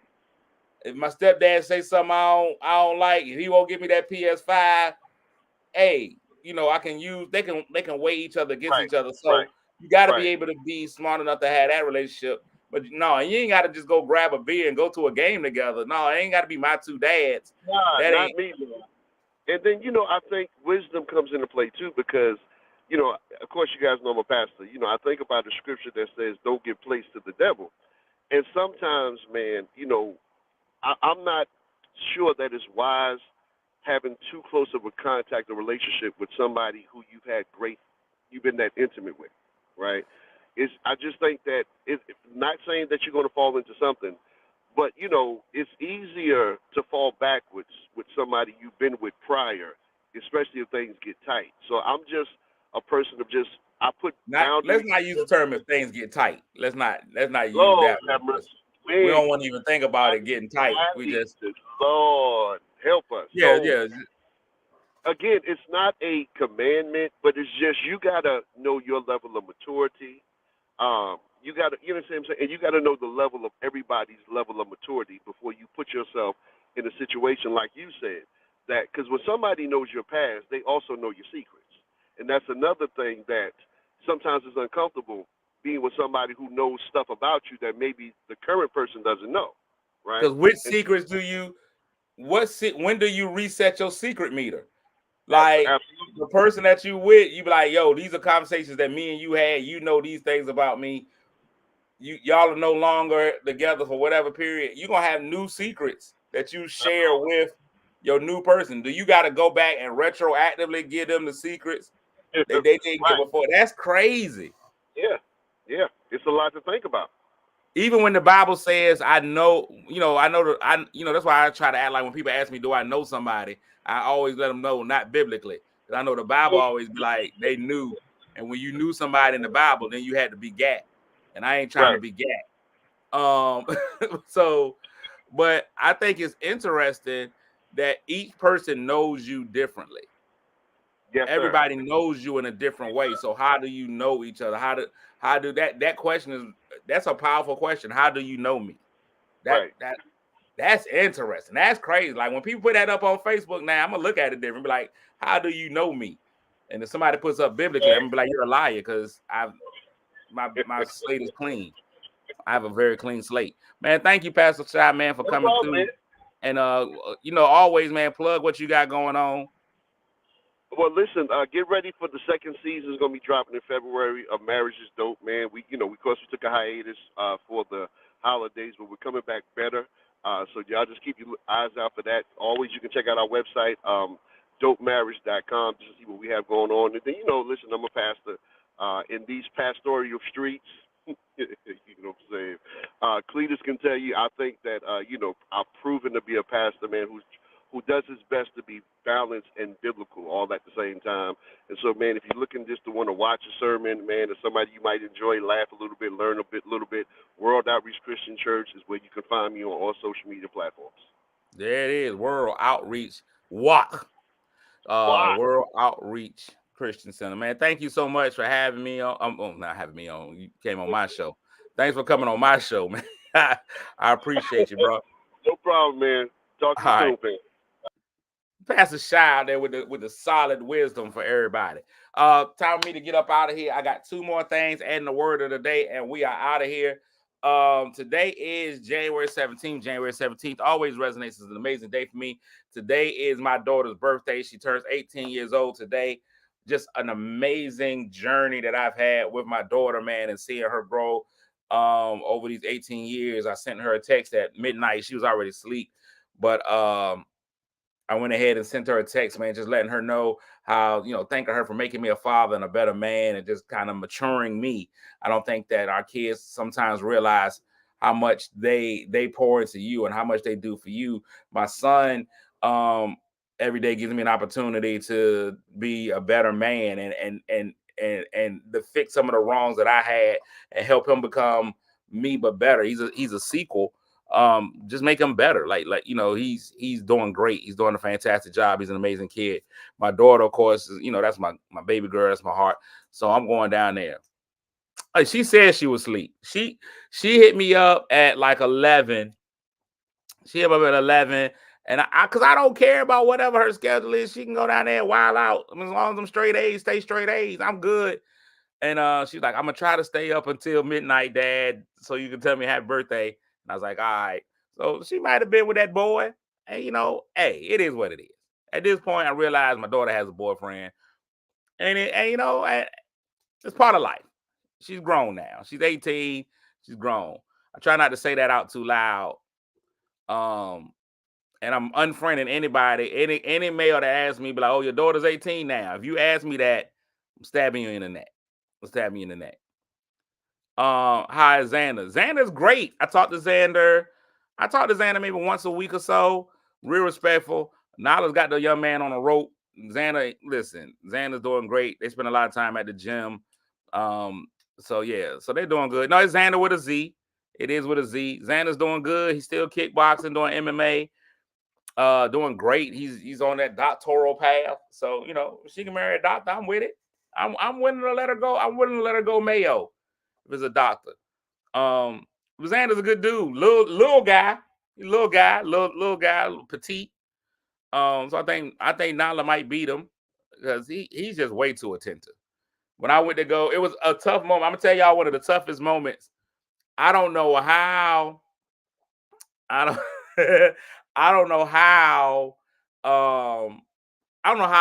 if my stepdad say something I don't like, if he won't give me that PS5, hey, I can use they can weigh each other against each other. Right. So you got to be Right. able to be smart enough to have that relationship. But no, you ain't got to just go grab a beer and go to a game together. No, it ain't got to be my two dads. Nah, That not ain't me, man. And then, I think wisdom comes into play too because, of course you guys know I'm a pastor. I think about the scripture that says don't give place to the devil. And sometimes, man, I'm not sure that it's wise having too close of a contact or relationship with somebody who you've been that intimate with, right? I just think that not saying that you're going to fall into something, but it's easier to fall backwards with somebody you've been with prior, especially if things get tight. So I'm just a person of I put let's boundaries. not use the term if things get tight. Let's not use Lord that have one. mercy. We don't want to even think about it getting tight. We just Lord help us. yeah. Again, it's not a commandment, but it's just you gotta know your level of maturity. You gotta, you know what I'm saying, and you gotta know the level of everybody's level of maturity before you put yourself in a situation like you said. That because when somebody knows your past, they also know your secrets, and that's another thing that sometimes is uncomfortable being with somebody who knows stuff about you that maybe the current person doesn't know, right? Because which And secrets do you? When do you reset your secret meter? Like absolutely. the person that you with, you be like, yo, these are conversations that me and you had. You know these things about me. Y'all are no longer together for whatever period. You're gonna have new secrets that you share with your new person. Do you got to go back and retroactively give them the secrets that they didn't get Right. before? That's crazy. Yeah. It's a lot to think about. Even when the Bible says, I know, that's why I try to act like when people ask me, do I know somebody? I always let them know, not biblically. Because I know the Bible always be like, they knew. And when you knew somebody in the Bible, then you had to be gat. And I ain't trying to Right. be gat. But I think it's interesting that each person knows you differently. Yes, sir. Everybody knows you in a different way. So how do you know each other? How do that question that's a powerful question. How do you know me? Right. That's interesting. That's crazy. Like when people put that up on Facebook now, I'm gonna look at it different. Be like, how do you know me? And if somebody puts up biblically, I'm gonna be like, you're a liar because my slate is clean. I have a very clean slate. Man, thank you, Pastor Shy, man, for No coming problem, through. man. And always, man, plug what you got going on. Well, listen, get ready for the second season. It's gonna be dropping in February. Marriage is Dope, man. Of course, we took a hiatus for the holidays, but we're coming back better. So y'all just keep your eyes out for that. Always, you can check out our website, dopemarriage.com, to see what we have going on. And then, listen, I'm a pastor in these pastoral streets. You know what I'm saying? Cletus can tell you. I think that I've proven to be a pastor, man, who does his best to be balanced and biblical all at the same time. And so, man, if you're looking just to want to watch a sermon, man, or somebody you might enjoy, laugh a little bit, learn a little bit, World Outreach Christian Church is where you can find me on all social media platforms. There it is, World Outreach Walk. World Outreach Christian Center. Man, thank you so much for having me on. Not having me on. You came on my show. Thanks for coming on my show, man. I appreciate you, bro. No problem, man. Talk to you soon, man. Pastor Shy out there with the solid wisdom for everybody. Time for me to get up out of here. I got two more things and the word of the day, and we are out of here. Today is January 17th. January 17th always resonates as an amazing day for me. Today is my daughter's birthday. She turns 18 years old today. Just an amazing journey that I've had with my daughter, man, and seeing her grow over these 18 years. I sent her a text at midnight. She was already asleep, but I went ahead and sent her a text, man, just letting her know how, thanking her for making me a father and a better man and just kind of maturing me. I don't think that our kids sometimes realize how much they pour into you and how much they do for you. My son, every day gives me an opportunity to be a better man and to fix some of the wrongs that I had and help him become me, but better. He's a sequel Just make him better. Like he's doing great. He's doing a fantastic job. He's an amazing kid. My daughter, of course, that's my baby girl. That's my heart. So I'm going down there. She said she was asleep. She hit me up at like 11. She hit me up at 11. And because I don't care about whatever her schedule is. She can go down there and wild out. I mean, as long as I'm straight A's, stay straight A's, I'm good. And she's like, I'm going to try to stay up until midnight, Dad, so you can tell me happy birthday. And I was like, all right. So she might have been with that boy. And, hey, it is what it is. At this point, I realized my daughter has a boyfriend. And it's part of life. She's grown now. She's 18. She's grown. I try not to say that out too loud. And I'm unfriending anybody, any male that asks me, be like, oh, your daughter's 18 now. If you ask me that, I'm stabbing you in the neck. Hi, Xander. Xander's great. I talk to Xander maybe once a week or so. Real respectful. Nala's got the young man on a rope. Xander's doing great. They spend a lot of time at the gym. So they're doing good. No, it's Xander with a Z. It is with a Z. Xander's doing good. He's still kickboxing, doing MMA. Doing great. He's on that doctoral path. So, she can marry a doctor. I'm with it. I'm willing to let her go. I'm willing to let her go Mayo if it's a doctor. Xander's a good dude. Little guy, petite. So I think Nala might beat him because he's just way too attentive. When I went to go, it was a tough moment. I'm gonna tell y'all one of the toughest moments. I don't know how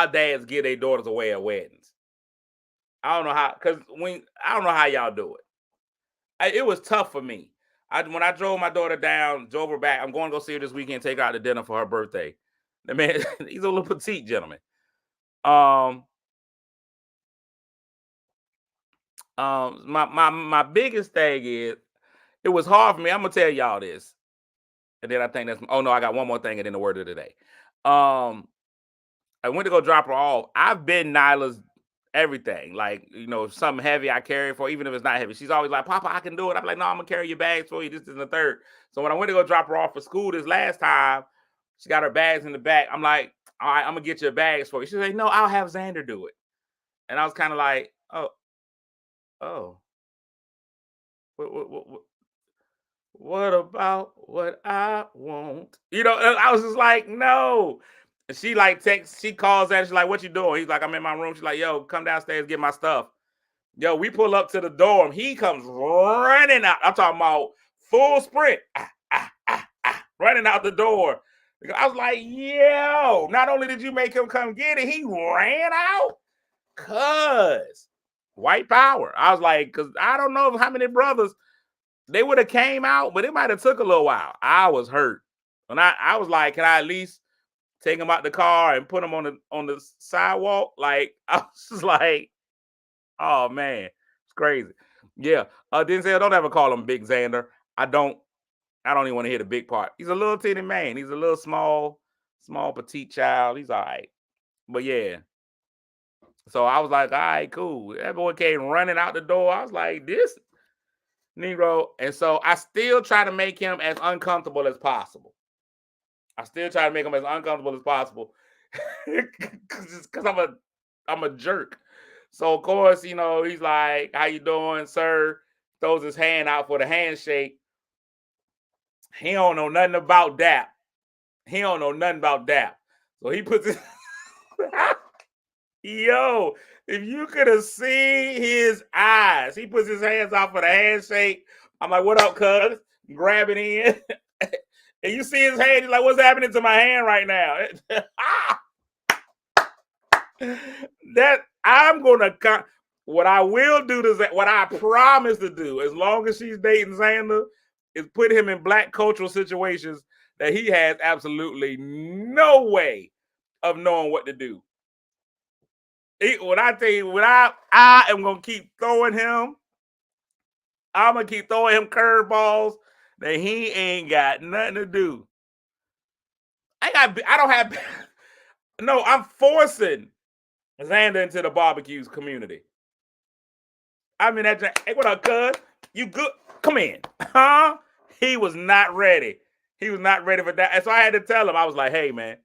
dads get their daughters away at weddings. I don't know how y'all do it. It was tough for me. When I drove my daughter down, drove her back. I'm going to go see her this weekend, take her out to dinner for her birthday. The man, he's a little petite gentleman. My biggest thing is, it was hard for me. I'm gonna tell y'all this, and then I think that's. Oh no, I got one more thing, and then the word of the day. I went to go drop her off. I've been Nyla's everything. Like, something heavy I carry for, even if it's not heavy. She's always like, Papa, I can do it. I'm like, no, I'm going to carry your bags for you. This is the third. So when I went to go drop her off for school this last time, she got her bags in the back. I'm like, all right, I'm going to get your bags for you. She's like, no, I'll have Xander do it. And I was kind of like, oh. What about what I want? I was just like, no. And she she calls at, she's like, what you doing? He's like, I'm in my room. She's like, yo, come downstairs, get my stuff. Yo, we pull up to the door and he comes running out. I'm talking about full sprint, running out the door. I was like, yo, not only did you make him come get it, he ran out. Cuz white power. I was like, because I don't know how many brothers they would have came out, but it might have took a little while. I was hurt. And I was like, can I at least take him out the car and put him on the sidewalk? Like, I was just like, oh man, it's crazy. Yeah. Denzel, don't ever call him Big Xander. I don't even want to hear the big part. He's a little teeny man. He's a little small petite child. He's all right. But yeah. So I was like, all right, cool. That boy came running out the door. I was like, this Negro. And so I still try to make him as uncomfortable as possible. Because I'm a jerk. So of course, he's like, how you doing, sir? Throws his hand out for the handshake. He don't know nothing about that. So he puts his yo, if you could have seen his eyes, he puts his hands out for the handshake. I'm like, what up, cuz? Grab it in. And you see his hand, he's like, what's happening to my hand right now? That I'm gonna what I will do is what I promise to do, as long as she's dating Xander, is put him in black cultural situations that he has absolutely no way of knowing what to do. When I tell you, when I am gonna keep throwing him, I'm gonna keep throwing him curveballs that he ain't got nothing to do. I'm forcing Xander into the barbecues community. I mean, hey, what up, cuz? You good? Come in. Huh? He was not ready. He was not ready for that. And so I had to tell him, I was like, hey, man,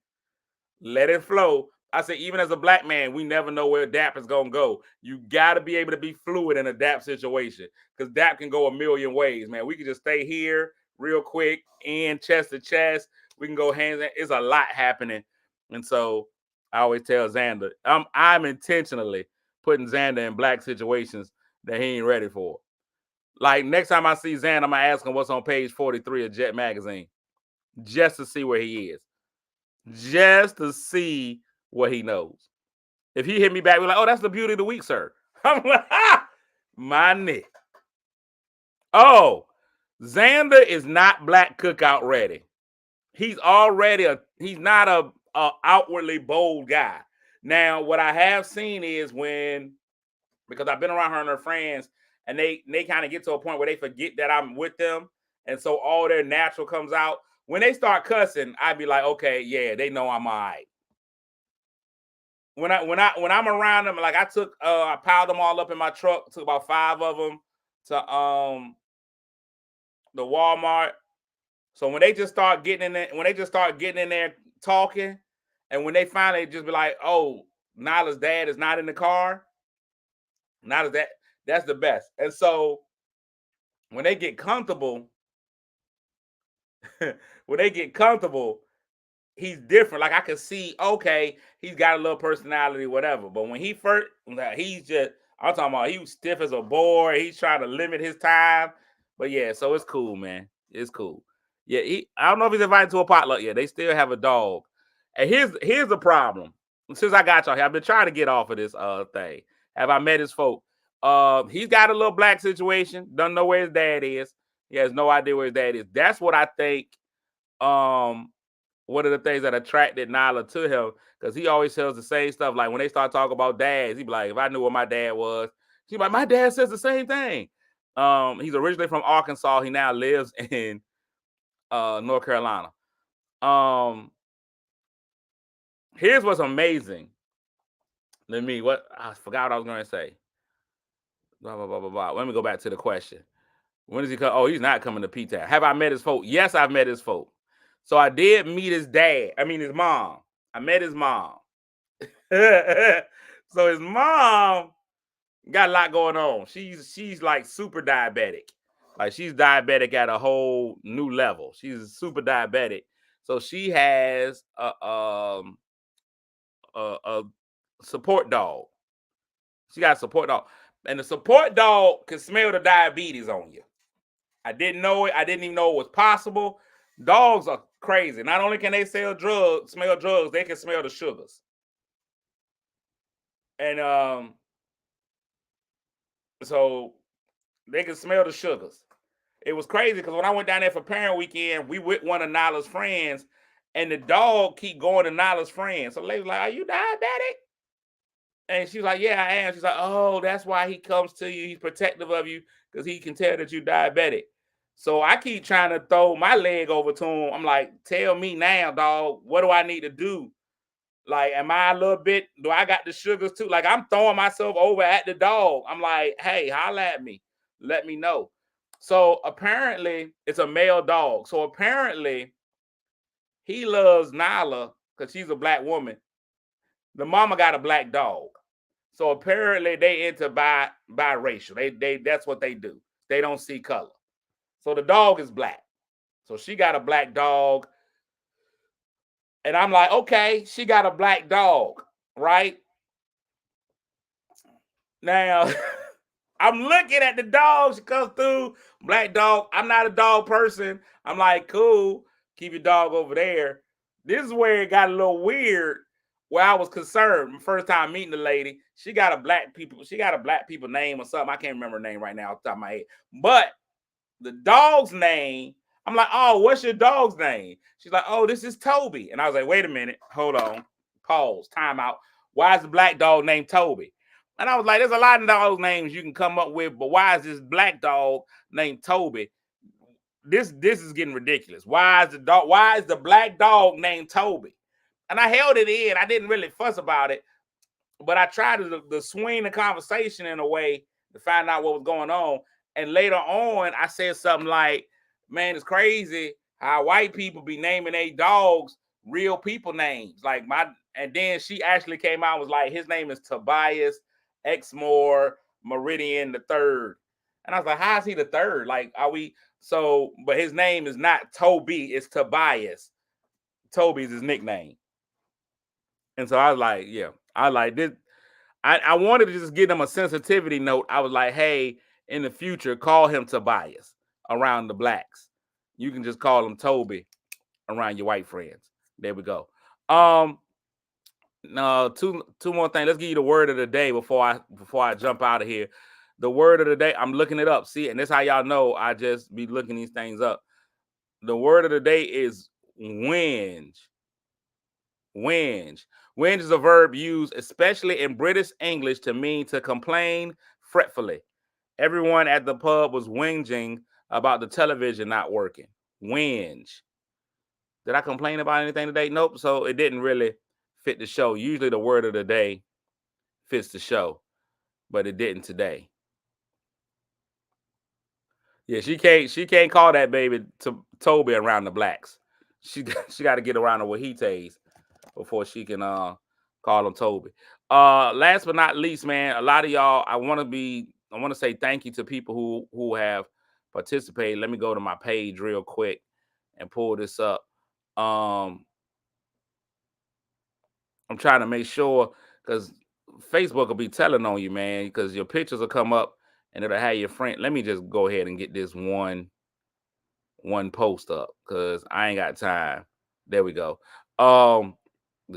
let it flow. I said, even as a black man, we never know where DAP is going to go. You got to be able to be fluid in a DAP situation because DAP can go a million ways, man. We can just stay here real quick and chest to chest. We can go hands in. It's a lot happening. And so I always tell Xander, I'm intentionally putting Xander in black situations that he ain't ready for. Like next time I see Xander, I'm going to ask him what's on page 43 of Jet Magazine just to see where he is. Just to see what he knows. If he hit me back, we're like, oh, that's the beauty of the week, sir. I'm like, my Nick. Oh, Xander is not black cookout ready. He's already he's not a outwardly bold guy. Now, what I have seen is because I've been around her and her friends, and they kind of get to a point where they forget that I'm with them, and so all their natural comes out. When they start cussing, I'd be like, okay, yeah, they know I'm all right. When I'm around them, like I piled them all up in my truck, took about 5 of them to the Walmart. So when they just start getting in there talking, and when they finally just be like, oh, Nyla's dad is not in the car, that's the best. And so when they get comfortable, he's different. Like I can see, okay, he's got a little personality, whatever. But when I'm talking about he was stiff as a board. He's trying to limit his time. But yeah, so it's cool, man. It's cool. Yeah, I don't know if he's invited to a potluck yet. They still have a dog. And here's the problem. Since I got y'all here, I've been trying to get off of this thing. Have I met his folk? He's got a little black situation. Doesn't know where his dad is. He has no idea where his dad is. That's what I think. One of the things that attracted Nyla to him, because he always tells the same stuff. Like when they start talking about dads, he'd be like, if I knew what my dad was, she'd be like, my dad says the same thing. He's originally from Arkansas. He now lives in North Carolina. Here's what's amazing. I forgot what I was going to say. Blah, blah, blah, blah, blah. Let me go back to the question. When does he come? Oh, he's not coming to P-Town. Have I met his folk? Yes, I've met his folk. So I did meet his mom. I met his mom. So his mom got a lot going on. She's like super diabetic. Like she's diabetic at a whole new level. She's super diabetic. So she has a support dog. She got a support dog. And the support dog can smell the diabetes on you. I didn't know it. I didn't even know it was possible. Dogs are crazy. Not only can they smell drugs, they can smell the sugars. And so they can smell the sugars. It was crazy because when I went down there for parent weekend, we with one of Nyla's friends, and the dog keep going to Nyla's friends. So the lady was like, are you diabetic? And she's like, yeah, I am. She's like, oh, that's why he comes to you. He's protective of you because he can tell that you're diabetic. So I keep trying to throw my leg over to him. I'm like, tell me now, dog, what do I need to do? Like, am I a little bit, do I got the sugars too? Like, I'm throwing myself over at the dog. I'm like, hey, holla at me. Let me know. So apparently it's a male dog. So apparently he loves Nyla because she's a black woman. The mama got a black dog. So apparently they into biracial. They that's what they do. They don't see color. So the dog is black. So she got a black dog. And I'm like, okay, she got a black dog, right? Now, I'm looking at the dog. She comes through, black dog. I'm not a dog person. I'm like, cool, keep your dog over there. This is where it got a little weird, where I was concerned. First time meeting the lady, she got a black people name or something. I can't remember her name right now off the top of my head. But the dog's name, I'm like, oh, what's your dog's name? She's like, oh, this is Toby. And I was like, wait a minute, hold on, pause, time out. Why is the black dog named Toby? And I was like, there's a lot of dog names you can come up with, but why is this black dog named Toby? This is getting ridiculous. Why is the black dog named Toby? And I held it in. I didn't really fuss about it, but I tried to swing the conversation in a way to find out what was going on. And later on, I said something like, man, it's crazy how white people be naming their dogs real people names. Like and then she actually came out and was like, his name is Tobias Exmoor Meridian the third. And I was like, how is he the third? Like, are we but his name is not Toby, it's Tobias. Toby's his nickname. And so I was like, yeah, I like this. I wanted to just give them a sensitivity note. I was like, hey, in the future, call him Tobias around the blacks. You can just call him Toby around your white friends. There we go. No, two more things. Let's give you the word of the day before I jump out of here. The word of the day, I'm looking it up. See, and this is how y'all know I just be looking these things up. The word of the day is whinge. Whinge. Whinge is a verb used especially in British English to mean to complain fretfully. Everyone at the pub was whinging about the television not working. Whinge. Did I complain about anything today? Nope. So it didn't really fit the show. Usually the word of the day fits the show, but it didn't today. Yeah, she can't call that baby to Toby around the blacks. She got to get around the Wahites before she can call him Toby. Last but not least, man, a lot of y'all, I want to say thank you to people who have participated. Let me go to my page real quick and pull this up. I'm trying to make sure because Facebook will be telling on you, man, because your pictures will come up and it'll have your friend. Let me just go ahead and get this one post up because I ain't got time. There we go. To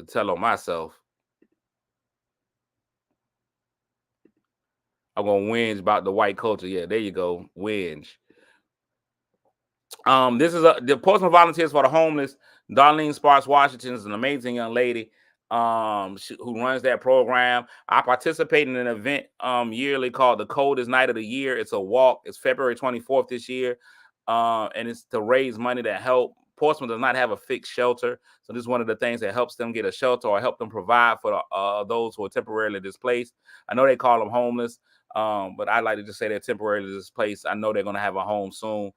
tell on myself. I'm gonna whinge about the white culture. Yeah, there you go. Whinge. This is the Portsmouth Volunteers for the Homeless. Darlene Sparks Washington is an amazing young lady who runs that program. I participate in an event yearly called the Coldest Night of the Year. It's a walk. It's February 24th this year, and it's to raise money to help. Portsmouth does not have a fixed shelter, so this is one of the things that helps them get a shelter or help them provide for those who are temporarily displaced. I know they call them homeless, but I like to just say they're temporarily displaced. I know they're going to have a home soon.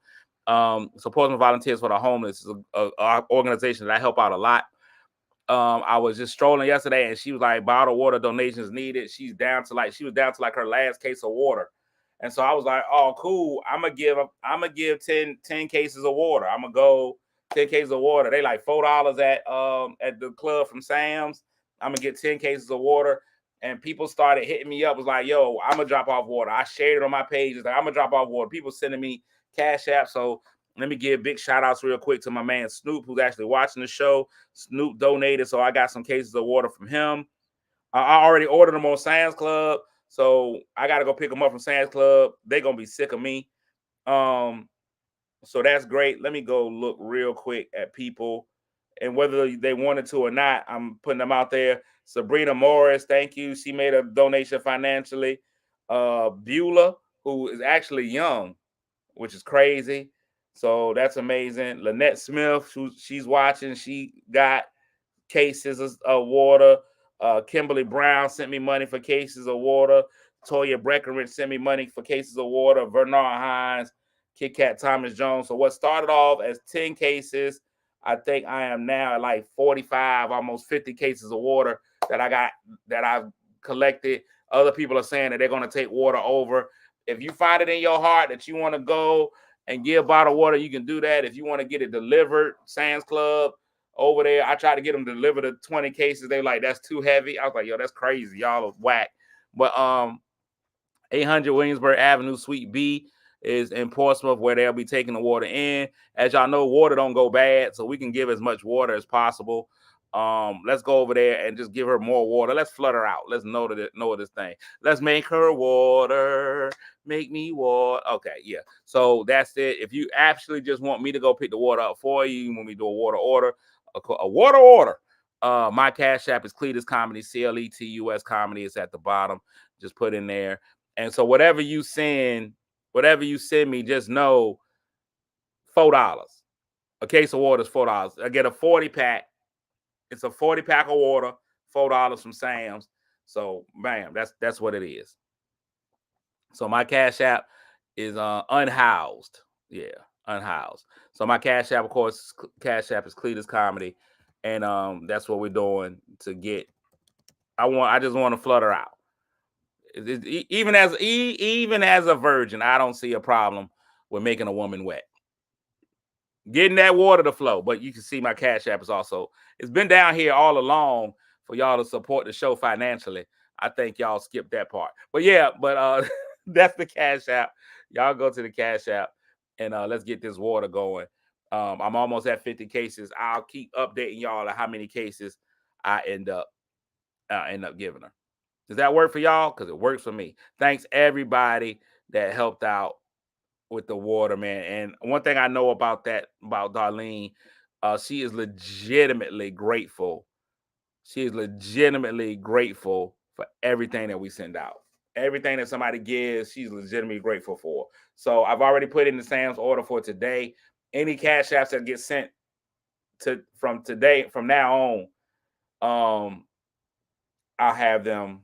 So Portsmouth Volunteers for the Homeless is an organization that I help out a lot. I was just strolling yesterday and she was like, bottled water donations needed. She was down to like her last case of water. And so I was like, oh, cool. I'm gonna give 10 cases of water. I'm gonna go 10 cases of water. They like $4 at the club from Sam's. I'm gonna get 10 cases of water. And people started hitting me up. Was like, yo, I'm gonna drop off water. I shared it on my page. It's like, I'm gonna drop off water. People sending me Cash App. So let me give big shout outs real quick to my man Snoop, who's actually watching the show. Snoop donated, so I got some cases of water from him. I already ordered them on Sam's Club, so I got to go pick them up from Sam's Club. They're going to be sick of me. So that's great. Let me go look real quick at people and whether they wanted to or not, I'm putting them out there. Sabrina Morris, thank you. She made a donation financially. Beulah, who is actually young, which is crazy. So that's amazing. Lynette Smith, she's watching. She got cases of water. Kimberly Brown sent me money for cases of water. Toya Breckenridge sent me money for cases of water. Bernard Hines, Kit Kat Thomas Jones. So what started off as 10 cases, I think I am now at like 45, almost 50 cases of water that I've collected. Other people are saying that they're going to take water over. If you find it in your heart that you want to go and give bottled water, you can do that. If you want to get it delivered, Sam's Club over there, I tried to get them delivered to 20 cases. They were like, that's too heavy. I was like, yo, that's crazy. Y'all are whack. But 800 Williamsburg Avenue, Suite B is in Portsmouth, where they'll be taking the water in. As y'all know, water don't go bad, so we can give as much water as possible. Let's go over there and just give her more water. Let's flood her out. Let's know this thing. Let's make her water. Make me water. Okay, yeah. So that's it. If you actually just want me to go pick the water up for you, you want me to do a water order, my Cash App is Cletus Comedy, CLETUS Comedy. It's at the bottom. Just put in there. And so whatever you send me, just know $4. A case of water is $4. I get a 40-pack. It's a 40-pack of water, $4 from Sam's. So, bam, that's what it is. So my Cash App is unhoused. Yeah, unhoused. So my Cash App, of course, Cash App is Cletus Comedy, and that's what we're doing to get. I just want to flutter out. Even as a virgin, I don't see a problem with making a woman wet, getting that water to flow. But you can see my Cash App is also, it's been down here all along for y'all to support the show financially. I think y'all skipped that part. But yeah, that's the Cash App. Y'all go to the Cash App and let's get this water going. I'm almost at 50 cases. I'll keep updating y'all on how many cases I end up giving her. Does that work for y'all? Because it works for me. Thanks everybody that helped out with the water, man. And one thing I know about Darlene, she is legitimately grateful. She is legitimately grateful for everything that we send out. Everything that somebody gives, she's legitimately grateful for. So I've already put in the Sam's order for today. Any Cash Apps that get sent from now on, I'll have them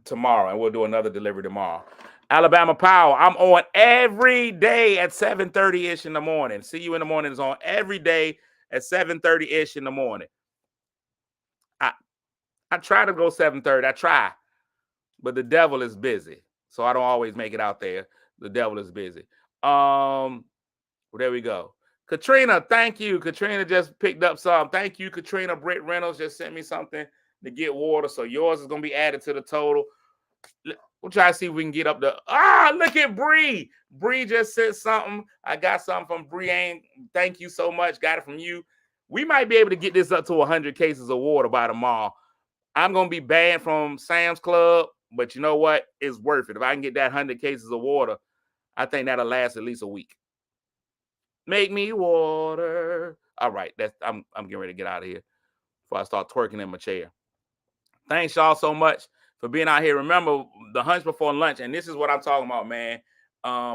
tomorrow, and we'll do another delivery tomorrow. Alabama Power, I'm on every day at 7:30-ish in the morning. See You in the Morning is on every day at 7:30-ish in the morning. I try to go 7:30. I try, but the devil is busy, so I don't always make it out there. The devil is busy. Well, there we go. Katrina, thank you. Katrina just picked up some. Thank you, Katrina. Britt Reynolds just sent me something to get water, so yours is gonna be added to the total. We'll try to see if we can get up to. Look at Bree. Bree just said something. I got something from Bree. Thank you so much. Got it from you. We might be able to get this up to 100 cases of water by tomorrow. I'm gonna be banned from Sam's Club, but you know what? It's worth it. If I can get that 100 cases of water, I think that'll last at least a week. Make me water. All right, I'm getting ready to get out of here before I start twerking in my chair. Thanks y'all so much for being out here. Remember the Hunch Before Lunch, and this is what I'm talking about, man.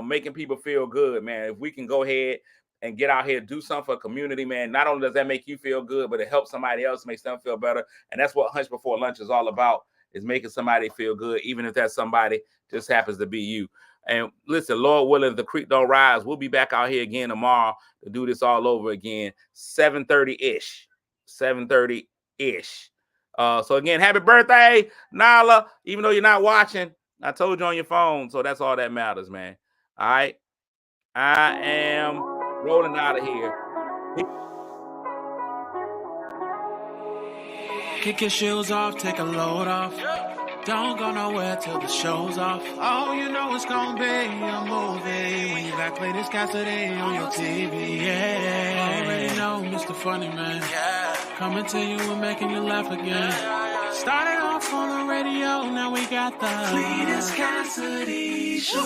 Making people feel good, man. If we can go ahead and get out here, do something for the community, man. Not only does that make you feel good, but it helps somebody else, makes them feel better. And that's what Hunch Before Lunch is all about, is making somebody feel good, even if that somebody just happens to be you. And listen, Lord willing, the creek don't rise. We'll be back out here again tomorrow to do this all over again, 7:30-ish. 7:30-ish. So again, happy birthday, Nala. Even though you're not watching, I told you on your phone, so that's all that matters, man. All right, I am rolling out of here. Kick your shoes off, take a load off. Don't go nowhere till the show's off. Oh, you know it's gonna be a movie when you got Cletus Cassidy on your TV. Yeah, already know Mr. Funny Man. Yeah, coming to you and making you laugh again. Started off on the radio, now we got the Cletus Cassidy Show.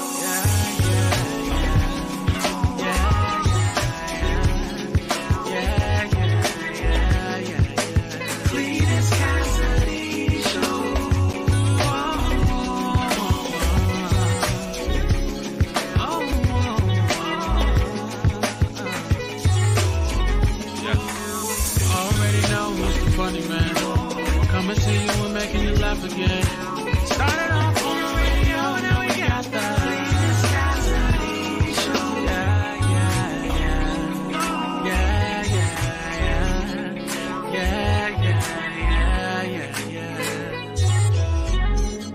Funny Man, coming to you and making you laugh again. Started